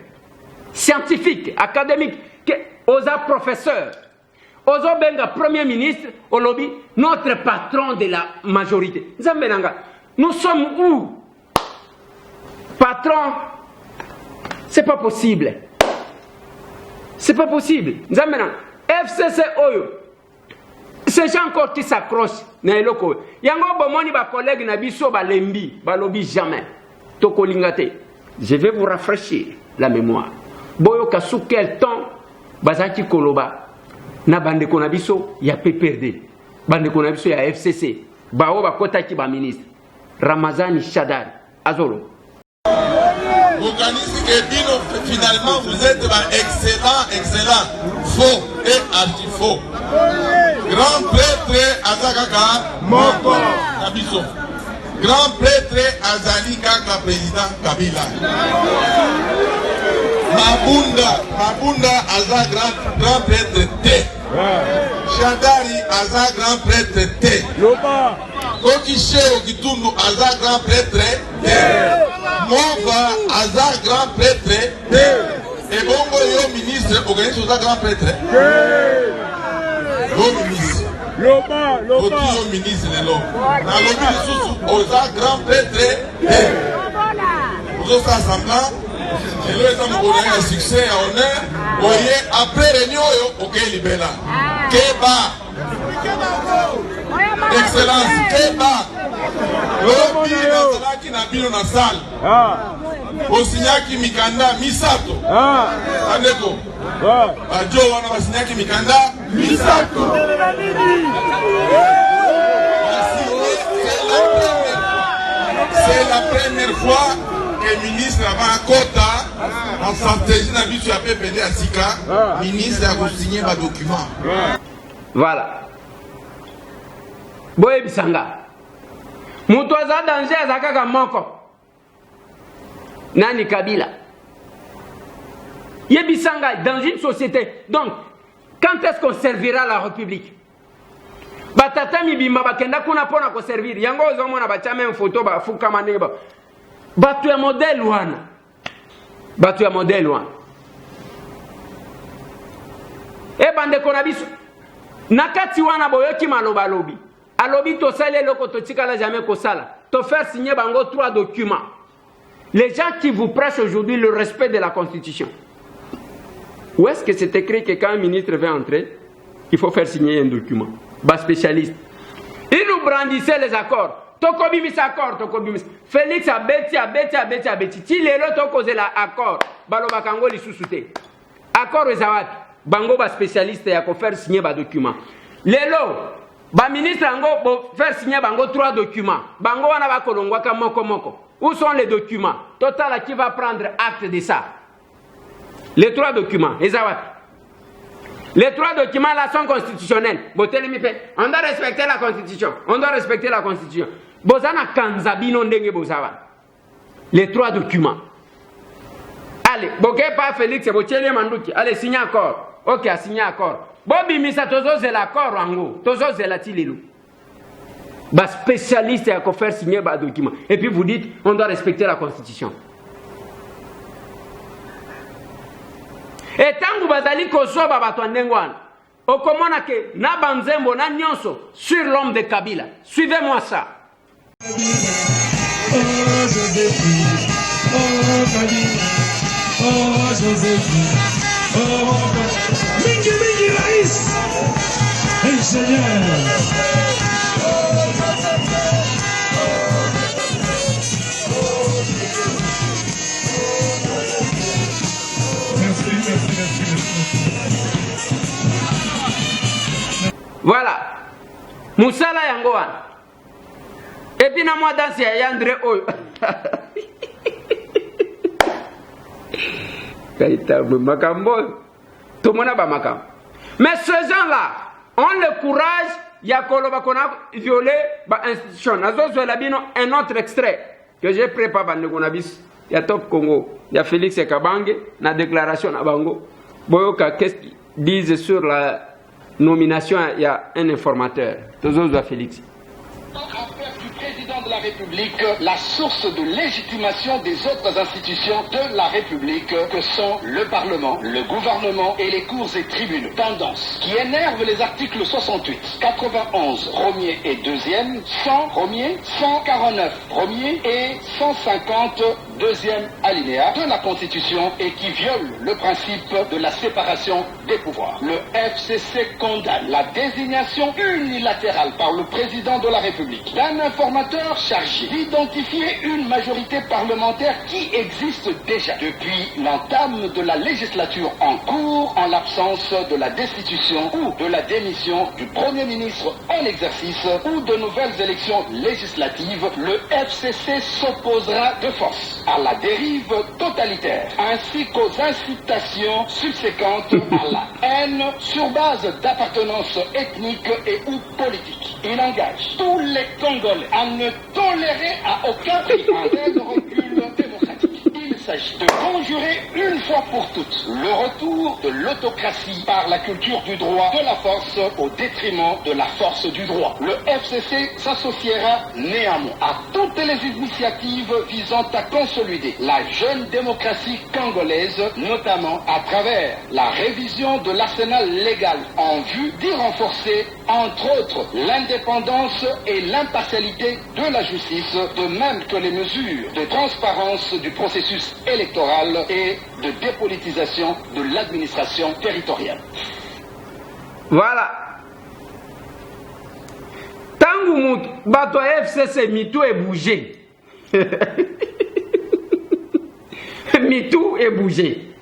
scientifiques, académiques, aux professeurs, aux benga premier ministre, au lobby, notre patron de la majorité. Nous sommes où? Patron, c'est pas possible. C'est pas possible. FCC Oyo. Ces gens encore qui s'accrochent. Yango bomoni ba collègue na biso ba lembi, ba lobby jamais. Je vais vous rafraîchir la mémoire. Boyoka sous quel temps Bazaki Koloba na bande konabiso ya PPRD, bande konabiso ya FCC, bao bakota ki ba ministre Ramazani Shadari Azolo. Organisme que Bino, finalement vous êtes excellent, faux et archi-faux. Grand prêtre Azakaka Moko Kabiso. Grand prêtre Azali Kaka président Kabila. Mabunda Aza grand prêtre T. Shadari Aza grand prêtre T. Kokisheo Kitundu Aza grand prêtre T. Mova Aza grand prêtre T. Et Bongo yo ministre organise Aza grand prêtre T. Yo ministre. Loba. Yo ministre lelo. Na lobi susu Aza grand prêtre T. Vous êtes assemblant. Et là, nous avons un succès, un honneur. Voyez, après réunion, ok, libéra. Keba. Excellence, Keba. L'homme qui n'a pas dans la salle. Osinyaki Mikanda, Misato. Andeko. Adjo, on a Osinyaki Mikanda, Misato. C'est la première fois. Le ministre avant Kota, en stratégie d'habitude à PPD à Sika, ministre a signé un document. Voilà. Boye Bisanga. Moutoza danger à Zakaka Moko. Nani Kabila. Yebisanga dans une société. Donc, quand est-ce qu'on servira la République? Batata Mibimba Bakenda Kuna Pona ko servir. Yango Zomona Bachame une photo ba Fukamaneba. Batu ya modèle wana. Batu ya modèle wana. E bande konabiso. Nakati wana boyoki maloba lobi. Alobi to sale loko to tikala jamais ko sala. To faire signer bango 3 documents. Les gens qui vous prêchent aujourd'hui le respect de la Constitution. Où est-ce que c'est écrit que quand un ministre veut entrer, il faut faire signer un document? Bas spécialiste. Il nous brandissait les accords. Tokobimis accord, Tokobimis. Félix a beti. Ti lelo tokoze la accord. Balo bakango li susute. Accord ezawati. Bango ba spécialiste ya ko faire signer ba document. Lelo ba ministre ango bo faire signer bango 3 documents. Bango wana ba kolongwa ka moko. Où sont les documents? Total qui va prendre acte de ça. Les 3 documents, les 3 documents là sont constitutionnels. On doit respecter la constitution. On doit respecter la constitution. Bozana kanzabino ndenge bozawa. Les 3 documents. Allez, boké pas Félix, botiele manduki. Allez, signe accord. Ok, a signé accord. Bobi misa tozo c'est l'accord wango. Tozo c'est la tililou. Ba spécialiste à faire signer ba document. Et puis vous dites on doit respecter la constitution. Et tant que vous allez kosoba bato ndengwana. Okomona ke na banzembo na nyonso sur l'homme de Kabila. Suivez-moi ça. Oh Joséphine, oh Kabila, oh Joséphine, oh Mingi Mingi Raïs, hey Seigneur. Voilà. Moussala Yangoan. Et puis, na moi danse ya Yandre Oyo. Tout le monde a makam. Mais ces gens-là ont le courage, il y a violé l'institution. Un autre extrait que j'ai préparé il y a Top Congo, il y a Félix Kabange, la déclaration à Bango. Boyoka, qu'est-ce qu'ils disent sur la nomination? Il y a un informateur. Toujours Félix. Président de la République, la source de légitimation des autres institutions de la République que sont le Parlement, le gouvernement et les cours et tribunaux. Tendance qui énerve les articles 68, 91, premier et deuxième, 100, premier, 149, premier et 150, deuxième alinéa de la Constitution et qui viole le principe de la séparation des pouvoirs. Le FCC condamne la désignation unilatérale par le président de la République d'un informateur chargé d'identifier une majorité parlementaire qui existe déjà depuis l'entame de la législature en cours en l'absence de la destitution ou de la démission du Premier ministre en exercice ou de nouvelles élections législatives. Le FCC s'opposera de force à la dérive totalitaire ainsi qu'aux incitations subséquentes à la haine sur base d'appartenance ethnique et ou politique. Il engage tous les Congolais à ne tolérer à aucun prix un tel recul démocratique. Il s'agit de conjurer une fois pour toutes le retour de l'autocratie par la culture du droit de la force au détriment de la force du droit. Le FCC s'associera néanmoins à toutes les initiatives visant à consolider la jeune démocratie congolaise, notamment à travers la révision de l'arsenal légal en vue d'y renforcer, entre autres, l'indépendance et l'impartialité de la justice, de même que les mesures de transparence du processus électoral et de dépolitisation de l'administration territoriale. Voilà. Tangu bato FCC mitou est bougé. Mitou est bougé.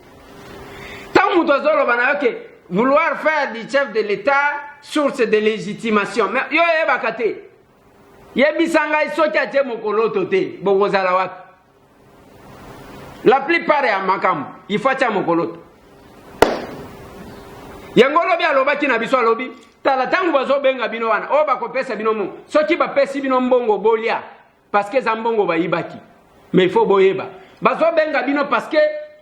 Tangu tozolo banake vouloir faire du chef de l'État source de légitimation. Mais yo bakate. Yebisanga isokia te mokoloto te bokozala watu. La plupart ya makambo ifacha mokoloto. Yangolo bia lobaki na biso lobi tala tangu bazo benga bino wana o bakopesa bino mo soki bapesi bino mbongo bolia parce que za mbongo bayibaki. Mais il faut boyeba. Bazo benga bino parce que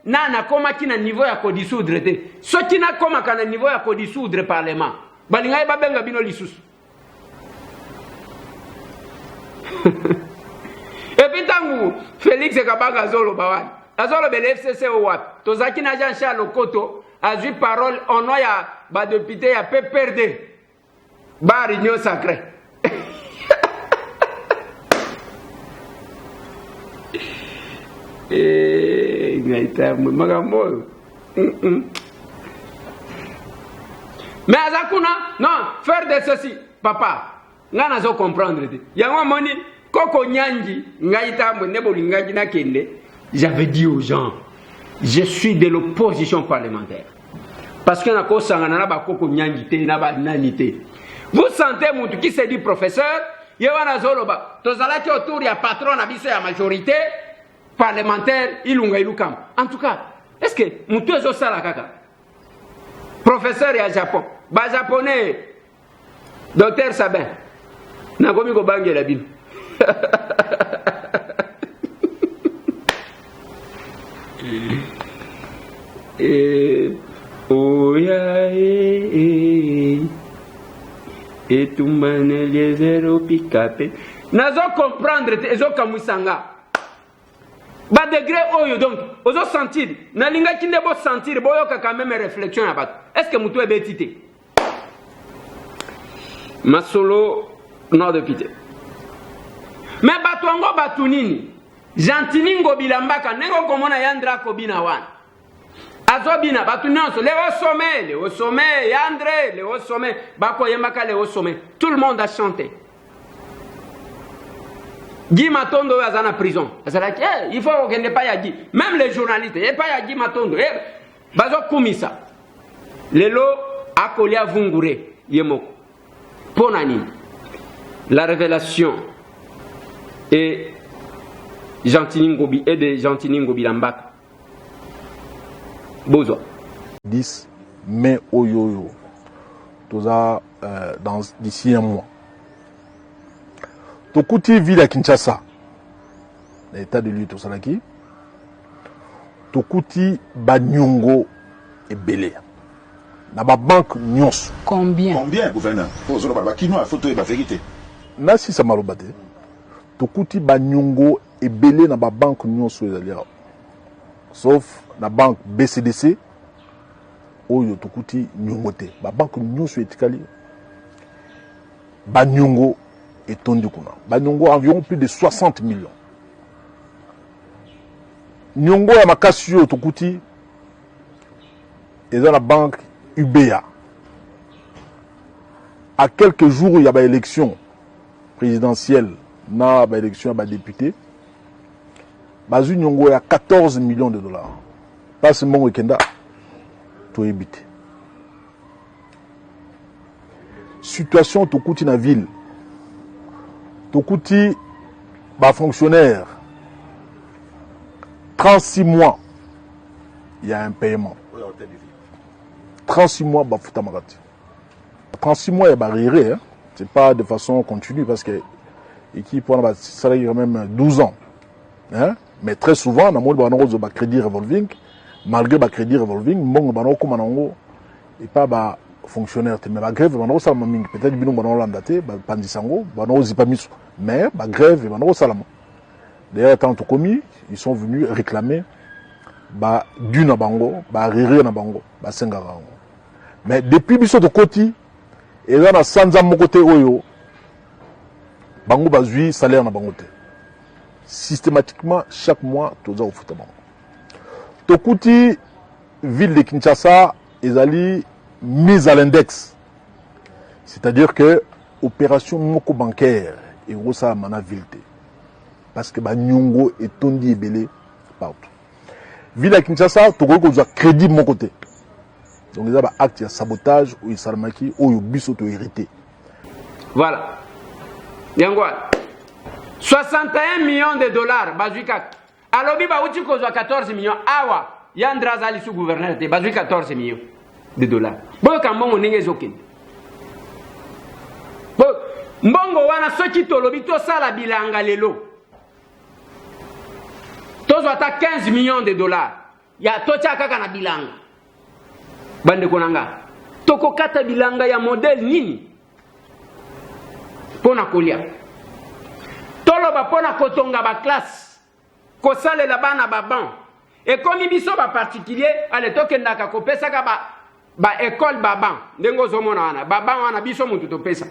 na koma ki na niveau ya kodissoudre te. Soki na koma kana niveau ya kodissoudre parlement. Balinga ba benga bino lisusu. Et puis tangu Félix Kabaga zolo bawani. Azolo bele FCC o wapi. Tozaki na Jean-Charles Lokoto a eu parole au nom ya ba député ya PPRD. Ba réunion sacrée. Mais azakuna non faire de ceci papa ngana zo comprendre te yango moni koko nyangi ngaita nebo lingaji na kende. J'avais dit aux gens je suis de l'opposition parlementaire parce que na ko sangana na ba koko nyangi te na ba nanité. Vous sentez mutu qui se dit professeur yewana zoloba tozalaki autour ya patron na biso ya majorité parlementaire ilunga ilukam. En tout cas est-ce que mutu ezosala kaka professeur ya Japon ba japonais docteur Sabin nakomi kobangela bino oya etumbane liezero pikape nazo comprendre te ezokamwisanga ba degré oyo donc ozo sentir nalingaki nde bo sentir boyoka quand même réflexion ya bato est-ce que mutu ebeti te masolo no de pite mais bato yango batu nini Gentili Ngobila Mbaka nengo komona Yandra kobina wana azobina batu nyonso le au sommet Yandre le au sommet bako yembaka le au sommet tout le monde a chanté. Guy Matondo est en prison. Il faut qu'on ne pas y agi. Même les journalistes, il n'y a pas y agi Matondo. Bazo Kumisa. Lelo Akolia Vungure Yemoko. Ponani. La révélation et de Gentili Ngobila Mbaka. Bozo. 10 mai Oyoyo. D'ici un mois. Tokuti ville à Kinshasa, l'état de lieu Tosalaki. Tokuti Banyongo et Belé. Na ba banque nyons. Combien? Combien, gouverneur? Pour zolo ba kino a photo et ba vérité. Na si ça malobate. Tokuti Banyongo et Belé na ba banque nyons ezali. Sauf la banque BCDC. Oyo tokuti nyongote. Ba banque nyons etikali. Banyongo et Tondukuna. Banyongo environ plus de 60 millions. Nyongo ya makasio tokuti et dans la banque UBA. À quelques jours il y a une élection présidentielle, na ba élection ba député. Bazu Nyongo ya 14 millions de dollars. Pas seulement weekenda to éviter. Situation tokuti na ville. Tokuti, bah, fonctionnaire, 36 mois, il y a un paiement. 36 mois, bah, foutamagati. 36 mois, il y a barrière, hein. C'est pas de façon continue parce que l'équipe, on a quand même 12 ans. Hein. Mais très souvent, on a un crédit revolving, malgré le crédit revolving, on et pas bah, fonctionnaire mais la grève bano salama mingi peut-être bino bano landate ba pandisango bano zipa miso mais la grève bano salama d'ailleurs tant commis ils sont venus réclamer ba du na bango ba rire na bango ba senga bango mais depuis biso de koti et là na sanza mo côté oyo bango bazui salaire na bango te systématiquement chaque mois toza au futa bango tokuti ville de Kinshasa ezali mise à l'index. C'est-à-dire que opération moko bancaire et rosa mana vilte. Parce que Nyongo et Tondi et Belé partout. Ville à Kinshasa, Togo ko crédit de mon côté. Donc il y a un acte de sabotage ou il s'armaki ou il biso to hérité. Voilà. Yangwa. 61 millions de dollars bazuika. Alobi ba uti ko 14 millions awa. Yandra zali sous gouverneur de bazuika 14 millions de dollars. Bon quand mbongo ndenge zokin. Bon mbongo wana soki tolobi to sala bilanga lelo. Tozo ata 15 millions de dollars. Ya tocha kaka na bilanga. Bande konanga. Toko kata bilanga ya modèle nini? Pona kolia. Toloba pona kotonga ba classe. Ko sale la bana ba ban. Et comme biso ba particulier, ale tokendaka kopesa ka ba école baban ndengo zomona wana baban wana biso mutu to pesa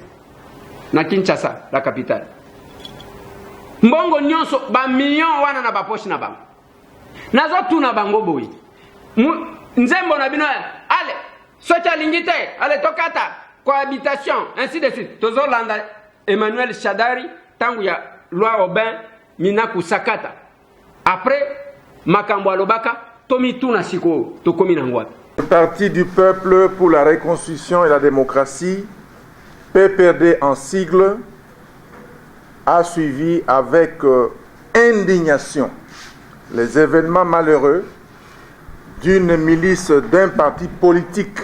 na Kinshasa la capitale mbongo nyonso ba million wana na ba poche na bango nazo tuna bango boyi nzembo na bino ale socha lingite ale tokata cohabitation ainsi de suite tozolanda Emmanuel Shadari tangu ya loi Aubin mina kusakata après makambo alobaka tomi tuna siko tokomi na ngwa. Le Parti du peuple pour la reconstruction et la démocratie, PPRD en sigle, a suivi avec indignation les événements malheureux d'une milice d'un parti politique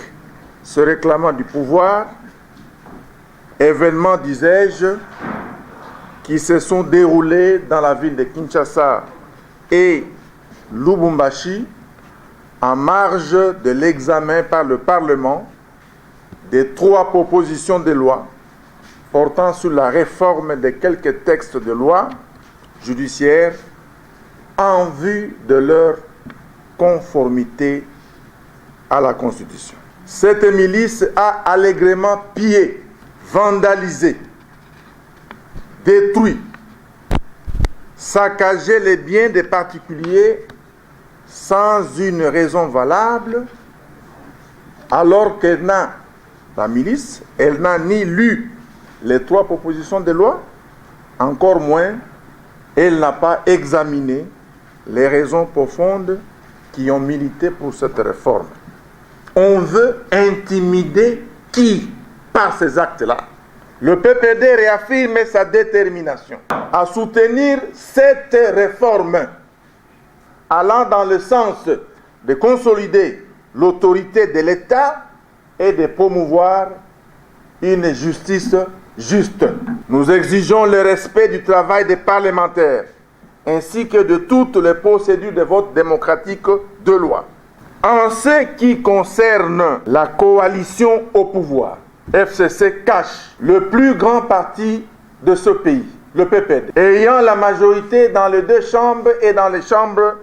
se réclamant du pouvoir, événements, disais-je, qui se sont déroulés dans la ville de Kinshasa et Lubumbashi en marge de l'examen par le Parlement des 3 propositions de loi portant sur la réforme de quelques textes de loi judiciaire en vue de leur conformité à la Constitution. Cette milice a allègrement pillé, vandalisé, détruit, saccagé les biens des particuliers sans une raison valable, alors qu'elle n'a, la milice, elle n'a ni lu les 3 propositions de loi, encore moins, elle n'a pas examiné les raisons profondes qui ont milité pour cette réforme. On veut intimider qui par ces actes-là? Le PPD réaffirme sa détermination à soutenir cette réforme allant dans le sens de consolider l'autorité de l'État et de promouvoir une justice juste. Nous exigeons le respect du travail des parlementaires ainsi que de toutes les procédures de vote démocratique de loi. En ce qui concerne la coalition au pouvoir, FCC cache le plus grand parti de ce pays, le PPD, ayant la majorité dans les 2 chambres et dans les chambres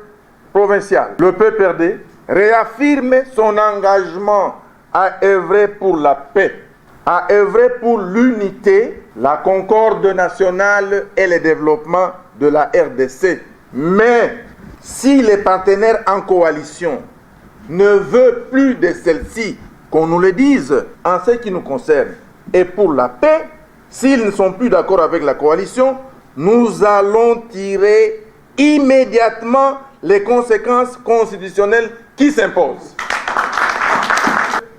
provinciales. Le PPD réaffirme son engagement à œuvrer pour la paix, à œuvrer pour l'unité, la concorde nationale et le développement de la RDC. Mais si les partenaires en coalition ne veulent plus de celle-ci, qu'on nous le dise en ce qui nous concerne, et pour la paix, s'ils ne sont plus d'accord avec la coalition, nous allons tirer immédiatement les conséquences constitutionnelles qui s'imposent.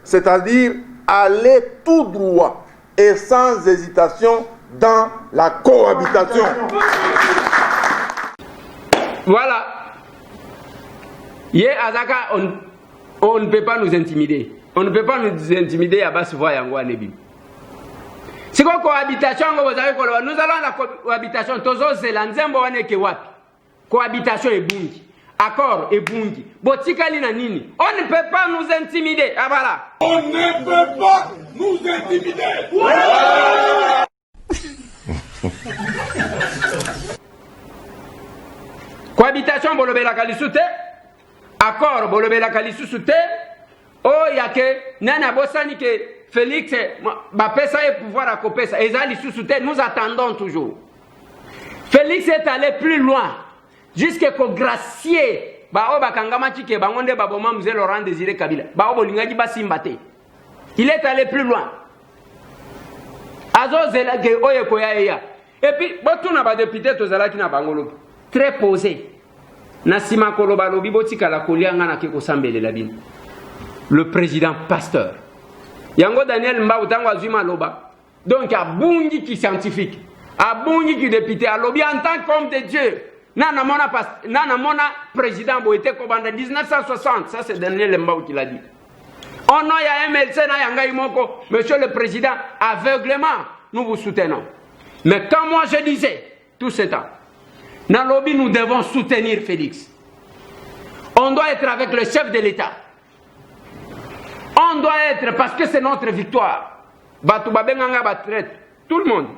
C'est-à-dire aller tout droit et sans hésitation dans la cohabitation. Voilà. Azaka, on ne peut pas nous intimider. On ne peut pas nous intimider à basse voix. C'est quoi cohabitation? Nous allons à la cohabitation. Cohabitation est bungi. Accord est bungi. Botikali na nini? On ne peut pas nous intimider. Ah voilà. On ne peut pas nous intimider. Cohabitation bolobela kalisute. Accord bolobela kalisute. Oh yake nana bosani ke Félix bapesa et pouvoir à kopesa. Ezali susute. Nous attendons toujours. Félix est allé plus loin. Jusqu'à qu'au gracier, Laurent Désiré Kabila. Il est allé plus loin. Et puis, député très posé. Le président Pasteur. Yango Daniel Mbaoutango Azuma Loba. Donc, à Bungi qui scientifique, à Bungi qui député, à Lobi en tant qu'homme de Dieu. Nana mona président Boïté Kobanda 1960, ça c'est Daniel Mbaou qui l'a dit. On a MLC na Yangaï Moko, monsieur le président, aveuglement, nous vous soutenons. Mais comme moi je disais, tout ce temps, dans le lobby nous devons soutenir Félix. On doit être avec le chef de l'État. On doit être, parce que c'est notre victoire. Tout le monde.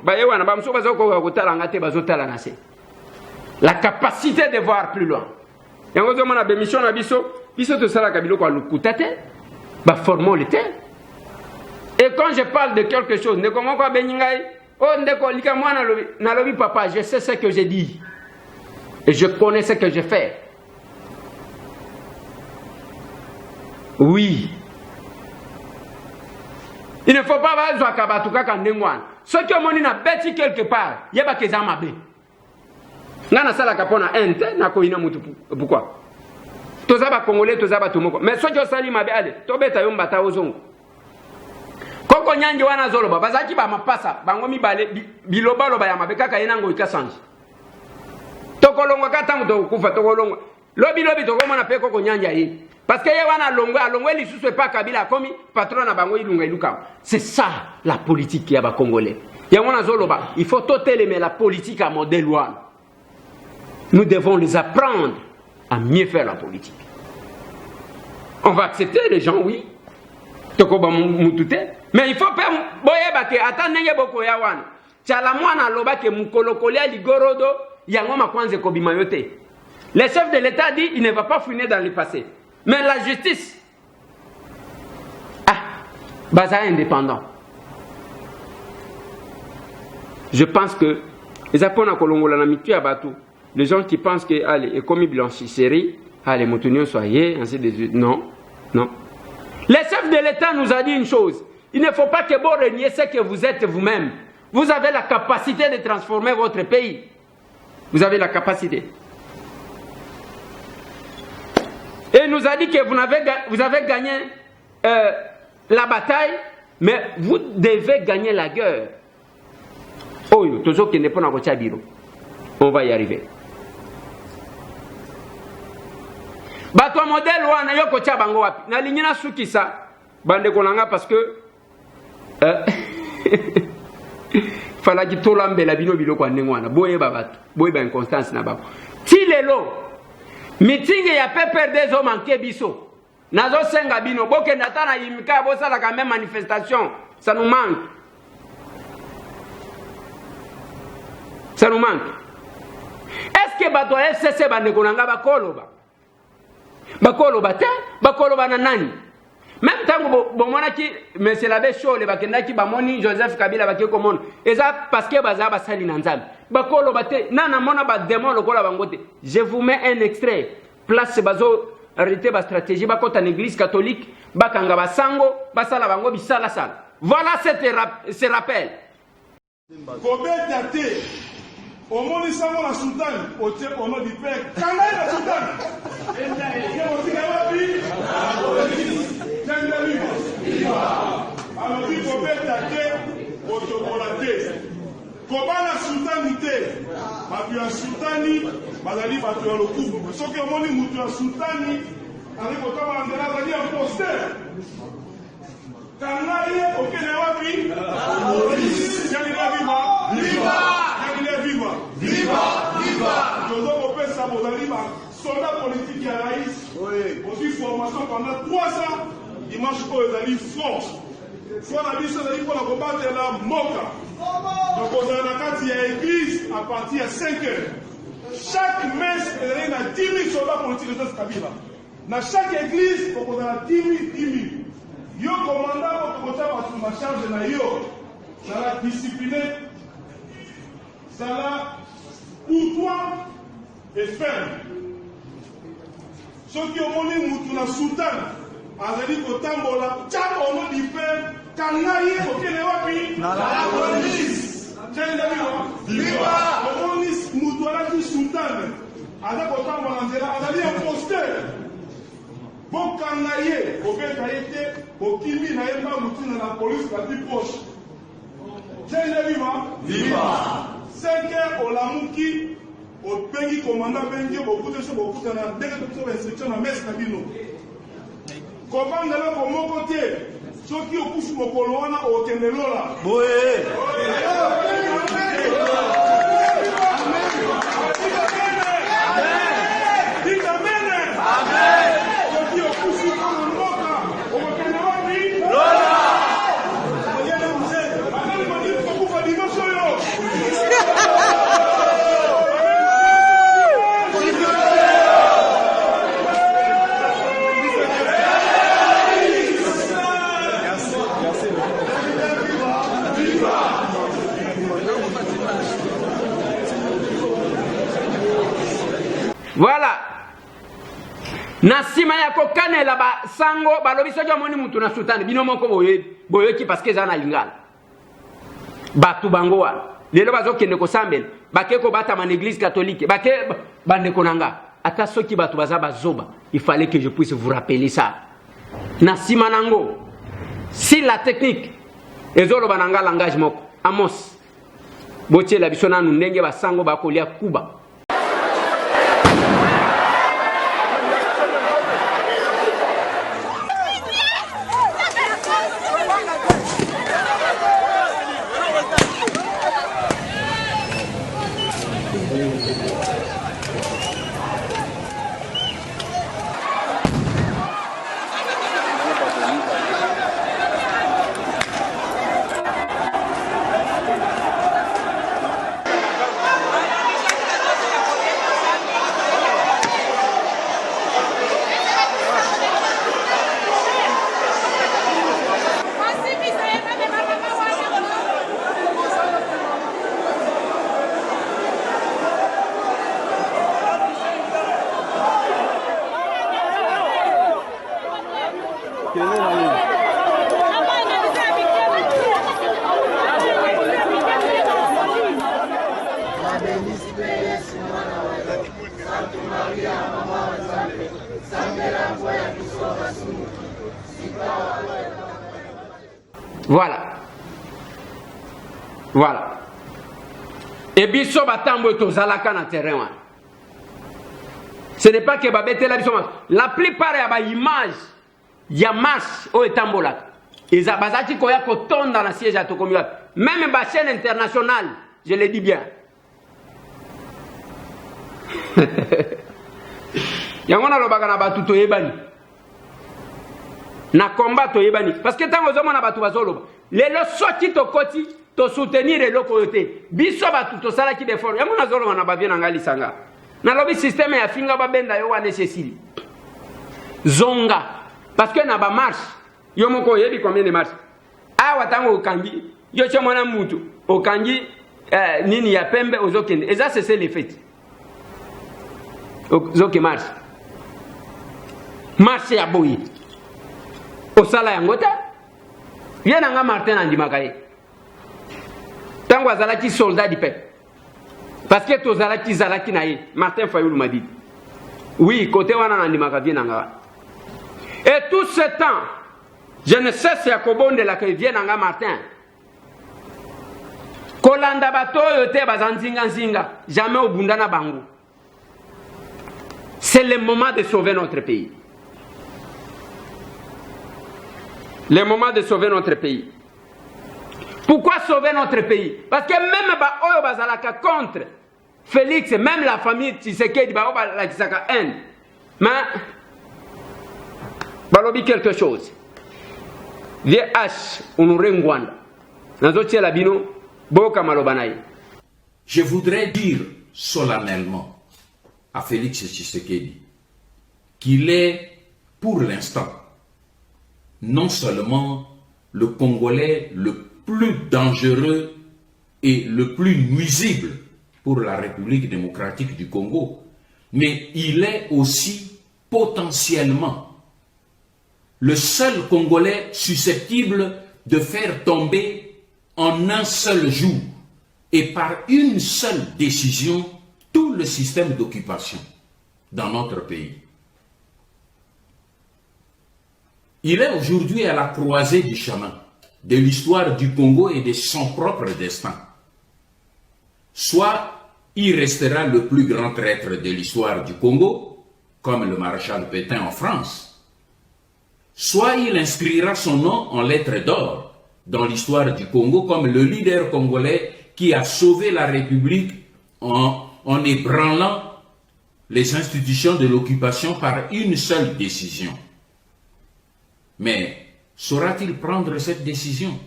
La capacité de voir plus loin. Et quand je parle de quelque chose, papa, je sais ce que j'ai dit. Et je connais ce que je fais. Oui. Il ne faut pas voir Kabatuka Kandengwan. Ceux qui ont bêti quelque part, il y a des gens qui Nana sala kapona ente na koina mutu pourquoi toza ba congolais toza ba tumoko mais soki osali mabe ale tobeta yo mbata ozongo koko nyangi wana zoloba bazaki ba mapasa bango mibale biloba loba ya mabe kaka yenango ikasanji tokolongwa katangu to kufa tokolongwa lobi tokomona pe koko nyanja yi Parce que Yawana Longwe, les sous pas Kabila comme patron à Bango Ilunga Iluka. C'est ça la politique qui y a bas congolais. Yawana Zoloba, il faut totalement mais la politique à modèle one. Nous devons les apprendre à mieux faire la politique. On va accepter les gens, oui. Mais il faut pas boyeba que atandenge boko Yawana. Tchala mwana loba ke mukolokolia ligorodo yangoma kwanze kobima yote. Le chef de l'État dit il ne va pas finir dans le passé. Mais la justice, baza indépendant. Je pense que les Japonais kolongola na mitu abatu, les gens qui pensent que allez, et comme blanchisserie, allez, moutunion soyez, ainsi de suite. Non, non. Le chef de l'État nous a dit une chose. Il ne faut pas que vous reniez ce que vous êtes vous-même. Vous avez la capacité de transformer votre pays. Vous avez la capacité. Et il nous a dit que vous avez gagné la bataille, mais vous devez gagner la guerre. Oh, toujours qu'il n'est pas dans votre bureau. On va y arriver. Bato modèle wana yoko cha bango wapi. Na linyina sukisa bande konanga parce que fala kitola mbela bino biloko ndengwana. Boye babatu, boye ba inconstance na bako. Ti lelo meeting ya PPRD zo manke biso. Nazo senga bino boke ndatana yimika bo sala quand même manifestation. Ça nous manque. Ça nous manque. Est-ce que bato FCC bande konanga bakoloba? Bakoloba te, bakoloba na nani? Même tango bomona ki monsieur l'abbé Chaud le bakenda ki bamoni Joseph Kabila bakye komona. Eza parce que baza basali na nzambe. Bakoloba te, nana mona ba démon lokola bangote. Je vous mets un extrait. Place bazo arrêter ba stratégie bakota en église catholique, bakanga basango, basala bango bisala sala. Voilà ce rappel. Kobeta te. Au monde il s'en va la sultane, au tien au nom du père. Quand est la sultane? Alors il faut mettre la terre au chocolate. Comment la sultanité? Parce que la sultanie, bazali batu ya lokubu. Soki omoni mutu ya sultani, ali kotaba andela bazali en poster. Kanaye okene wapi? Janila viva. Viva. Janila viva. Viva. Viva. Jozo kopesa bozali ba soldat politique ya raïs. Oui. Aussi formation pendant 3 ans. Dimanche ko ezali force. Soit la biso ezali pour la combattre la moka. Donc on a la carte ya église à partir de 5 heures. Chaque messe ezali na 10 000 soldats politiques de Kabila. Na chaque église on a 10 000. Yo commandant votre côté ma charge na yo. Ça la discipliné. Ça la pour toi et ferme. Ceux qui ont monté mutu na sultan, azali kotambola, tchak au nom du père, kanaye okene wapi? Na la police. Tiens d'avis, viva. Au nom mutu ala ki sultan, azali kotambola nzela, azali imposteur. Bon kanaye, obeka yete, okimi na yemba mutu na la police la plus proche. Tiens d'avis, viva. 5 heures au lamuki. Au pays commandant Bengi, beaucoup de choses, beaucoup de instructions à messe Kabino. Comment on a pour mon côté, ceux qui ont poussé mon colonne au Kenelola. Oui. Dites Amen. Amen. Ceux qui ont poussé mon colonne au Kenelola. Voilà. Nasima yako kane la ba sango balobi soja moni mutu na sultani bino moko boyeki parce que zana lingala. Batu bango wa. Lelo bazo kende ko sambel, bakeko bata man église catholique, bake bande konanga. Ata soki batu baza bazoba, il fallait que je puisse vous rappeler ça. Nasima nango. Si la technique ezolo bananga langage moko. Amos. Botie la bisona nu ndenge ba sango bakolia kuba. Voilà. Voilà. Et biso batambo tozalaka na terrain. Ce n'est pas que babete la biso. La plupart ya ba image ya marche o etambolaka. Eza bazati koya kotonda na siège ya tokomi. Même ba chaîne internationale, je le dis bien. Yango na lobaka na batu toyebani. Na combat toyebani parce que tango zoma na batu bazoloba. Lelo soki tokoti to soutenir eloko yote. Biso batu to sala ki d'effort. Yango na zoloba na bavie na ngali sanga. Na lobi système ya finga babenda yo wane cecili. Zonga parce que na ba marche yo moko yebi combien de marche. Awa tango okangi yo chomona mutu okangi nini ya pembe ozokende. Et ça c'est les fêtes. Ozoke marche. Marche ya boyi. Osala yangota. Viens nga Martin Andimakaye. Tango azalaki soldat du peuple. Parce que tozalaki zalaki naye. Martin Fayoulou m'a dit. Oui, côté wana Andimaka vient nga. Et tout ce temps, je ne cesse ya kobonde la que vient nga Martin. Kolanda bato yote bazanzinga nzinga, jamais au bundana bango. C'est le moment de sauver notre pays. Le moment de sauver notre pays. Pourquoi sauver notre pays? Parce que même Oyo Bazalaka contre Félix, même la famille Tshisekedi, Oyo Bazalaka haine. Mais, balobi quelque chose. VH, Honoré Ngwanda. Nazotia Labino, Boka Malobanaye. Je voudrais dire solennellement à Félix Tshisekedi qu'il est, pour l'instant, non seulement le Congolais le plus dangereux et le plus nuisible pour la République démocratique du Congo, mais il est aussi potentiellement le seul Congolais susceptible de faire tomber en un seul jour et par une seule décision tout le système d'occupation dans notre pays. Il est aujourd'hui à la croisée du chemin de l'histoire du Congo et de son propre destin. Soit il restera le plus grand traître de l'histoire du Congo, comme le maréchal Pétain en France, soit il inscrira son nom en lettres d'or dans l'histoire du Congo comme le leader congolais qui a sauvé la République en ébranlant les institutions de l'occupation par une seule décision. Mais saura-t-il prendre cette décision?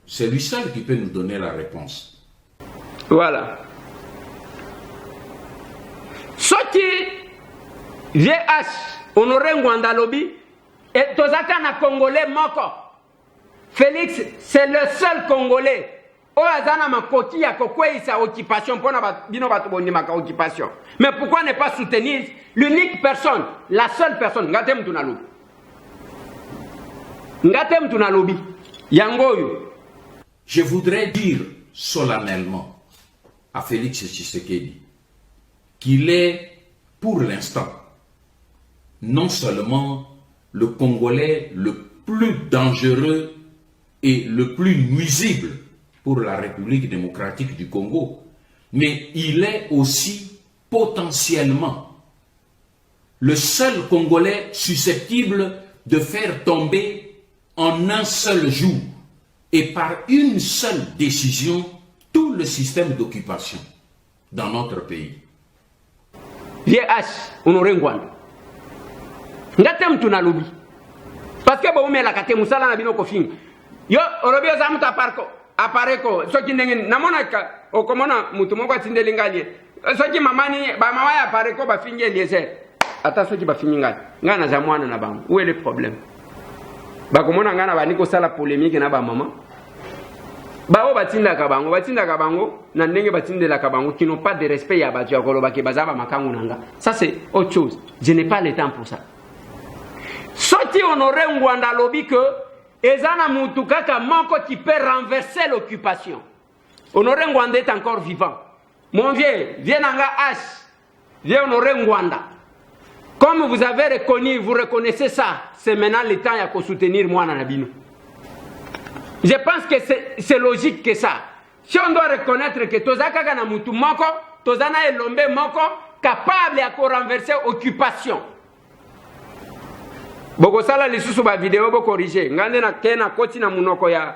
C'est lui seul qui peut nous donner la réponse. Voilà. Soki VH Honoré Ngwanda lobi et tozaka na Congolais moko. Félix, c'est le seul Congolais. Oazana makoti ya kokweisa occupation pona bino batu bondimaka occupation. Mais pourquoi ne pas soutenir l'unique personne, la seule personne, ngatem tunalobi. Ngatem tunalobi. Yangoyo. Je voudrais dire solennellement à Félix Tshisekedi qu'il est, pour l'instant, non seulement le Congolais le plus dangereux et le plus nuisible pour la République démocratique du Congo, mais il est aussi potentiellement le seul Congolais susceptible de faire tomber en un seul jour et par une seule décision tout le système d'occupation dans notre pays. VH Honoré Ngwanda. Ngatem tunalobi. Parce que boumé la kate musala na bino kofing. Yo orobio za muta parko apareko soki ndenge namona ka okomona mutu moko atindeli ngali. Soki mamani ba mama ya apareko ba finge Eliezer. Ata soki ba fingi ngali. Ngana za mwana na bango. Où est le problème? Ba komona ngana ba niko sala polémique na ba mama. Ba o batinda ka bango na ndenge batindela ka bango qui n'ont pas de respect ya ba tu akoloba ke bazaba makangu nanga. Ça c'est autre chose. Je n'ai pas le temps pour ça. Soti Honoré Ngwanda lobi que ezana mutu kaka moko qui peut renverser l'occupation. Honoré Ngwanda est encore vivant. Mon vieux, viens nanga H. Viens Honoré Ngwanda. Comme vous avez reconnu, vous reconnaissez ça, c'est maintenant le temps de soutenir moi Nanabino. Je pense que c'est logique que ça. Si on doit reconnaître que tozaka kana mutu moko, tozana elombe moko, capable à renverser occupation. Boko sala lisusu ba vidéo bo corriger. Ngande na kena koti na munoko ya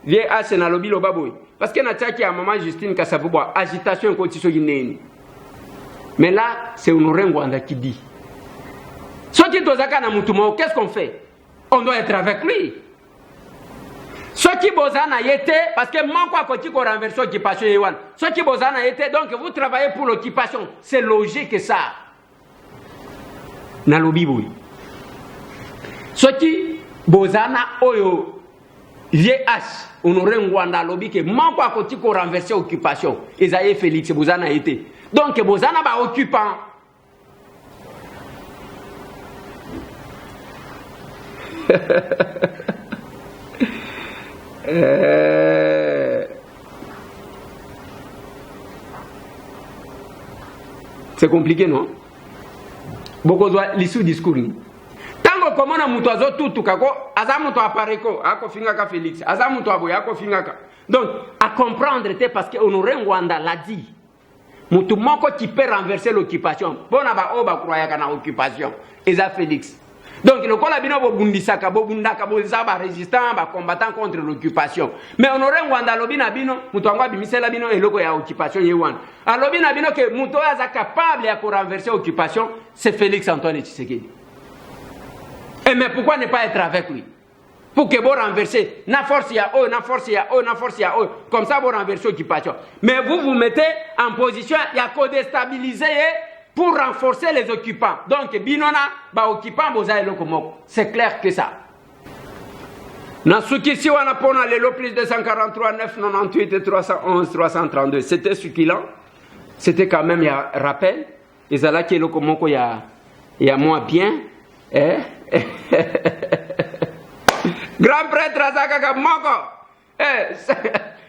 VH na lobi lo baboy. Parce que na tchaki ya maman Justine Kasavubo agitation koti so gineni. Mais là, c'est Honoré Ngwanda qui dit. Soki tozaka na mutu moko, qu'est-ce qu'on fait? On doit être avec lui. Ceux qui bozana yete, parce que manko a koti ko renverser occupation yewan. Ceux qui bozana yete, donc vous travaillez pour l'occupation. C'est logique que ça. Na lobi boy. Ceux qui bozana oyo VH Honoré Ngwanda lobi que manko a koti ko renverser occupation. Esaïe Félix bozana yete. Donc bozana ba occupant. C'est compliqué, non? Beaucoup de l'issue discours. Tant que comment on a mutuazo tout kako, azamuto apareko, ako fingaka Félix, azamuto aboya ako fingaka. Donc à comprendre parce que Honoré Ngwanda l'a dit. Mutu moko qui peut renverser l'occupation. Bona ba oba croyaka na occupation. Eza Félix. Donc le kola bino bobundisaka bobundaka bozaba résistant ba combattant contre l'occupation. Mais Honoré Ngwanda lobina bino mutu angwa bimisela bino eloko ya occupation yewan. Alobina bino que mutu aza capable ya renverser l'occupation, c'est Félix Antoine Tshisekedi. Et mais pourquoi ne pas être avec lui? Pour que vous renversez, na force ya oh, na force ya oh, na force ya oh, comme ça vous renversez l'occupation. Mais vous vous mettez en position ya co-déstabiliser pour renforcer les occupants. Donc, binona, ba occupant boza eloko moko. C'est clair que ça. Nasuki si wana pona lelo plus 243 998 311 332. C'était succulent. C'était quand même ya rappel. Ezala ki eloko moko ya moins bien. Grand prêtre azaka moko.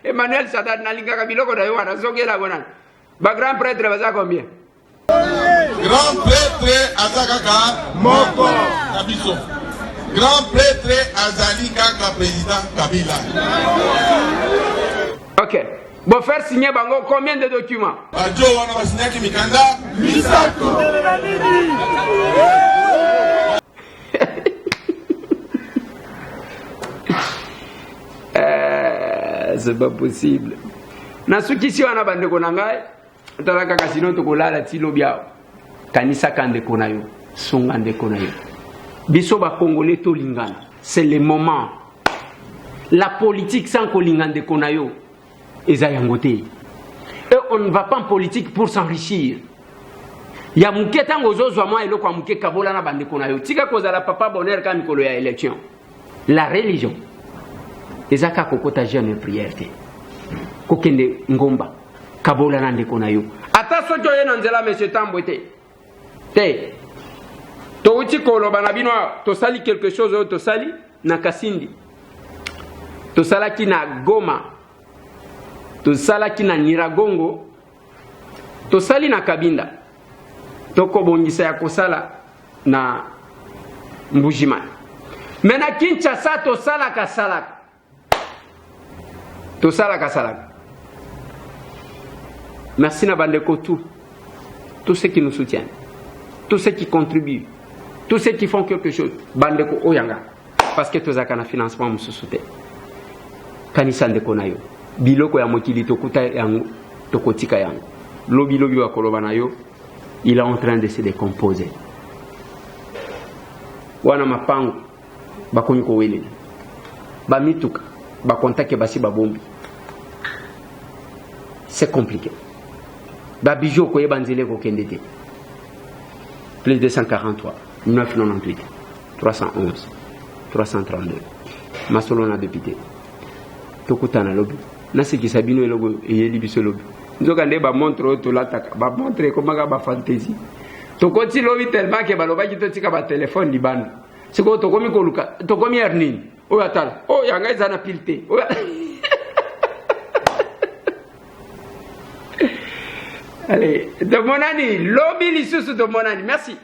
Emmanuel Sadat nalinga kabiloko na yo wana zongela wana. Ba grand prêtre baza combien? Grand prêtre Azakaka Moko Kabiso. Grand prêtre Azali Kaka président Kabila. Ok. Bon, faire signer bango combien de documents? Adjo wana basinya ki mikanda Misato. C'est pas possible. Nasuki si wana bande konangai. Talaka kasino tokolala tilo biao. Kanisa kande konayo, songande konayo. Biso ba Congolais to lingana. C'est le moment. La politique sans kolingande konayo, eza yangote. Et on ne va pas en politique pour s'enrichir. Ya muke tango zozwa mwa eloko muke kabola na bande konayo. Tika kozala papa bonheur ka mikolo ya élection. La religion. Ezaka kokota jeune prière te. Kokende ngomba. Kabola na ndeko na yo. Ata sojo ye na nzela monsieur Tambwete. Te. To uti koloba na bino to sali quelque chose to sali na Kasindi. To salaki na Goma. To salaki na Nyiragongo. To sali na Kabinda. To kobongisa ya kosala na Mbujima. Mena Kinshasa to sala kasalaka. To sala kasalaka. Merci na bandeko tous ceux qui nous soutiennent, tous ceux qui contribuent, tous ceux qui font quelque chose. Bandeko oyanga, parce que tous akana financement mususute. Kanisa ndeko nayo, biloko ya mokili tokuta yango, tokotika yango. Lobi wa koloba nayo, il est en train de se décomposer. Wana mapango, bakonyiko wele. Ba mituka, ba kontake basi babombi. C'est compliqué. Babijou koye banzele ko kendete. Plus 243 998 311 332. Masolona député. Tokutana lobi. Nasiki sabino elogo eyeli biso lobi. Nzoka nde ba montre to lataka. Ba montre komaka ba fantasy. Tokoti lobi tellement que baloba ki totika ba téléphone libanda. Siko tokomi koluka, tokomi ernini. Oya tala. Oh yanga ezana pilte. Oya Allez, de mon ami, lobby lisusu de mon ami, merci.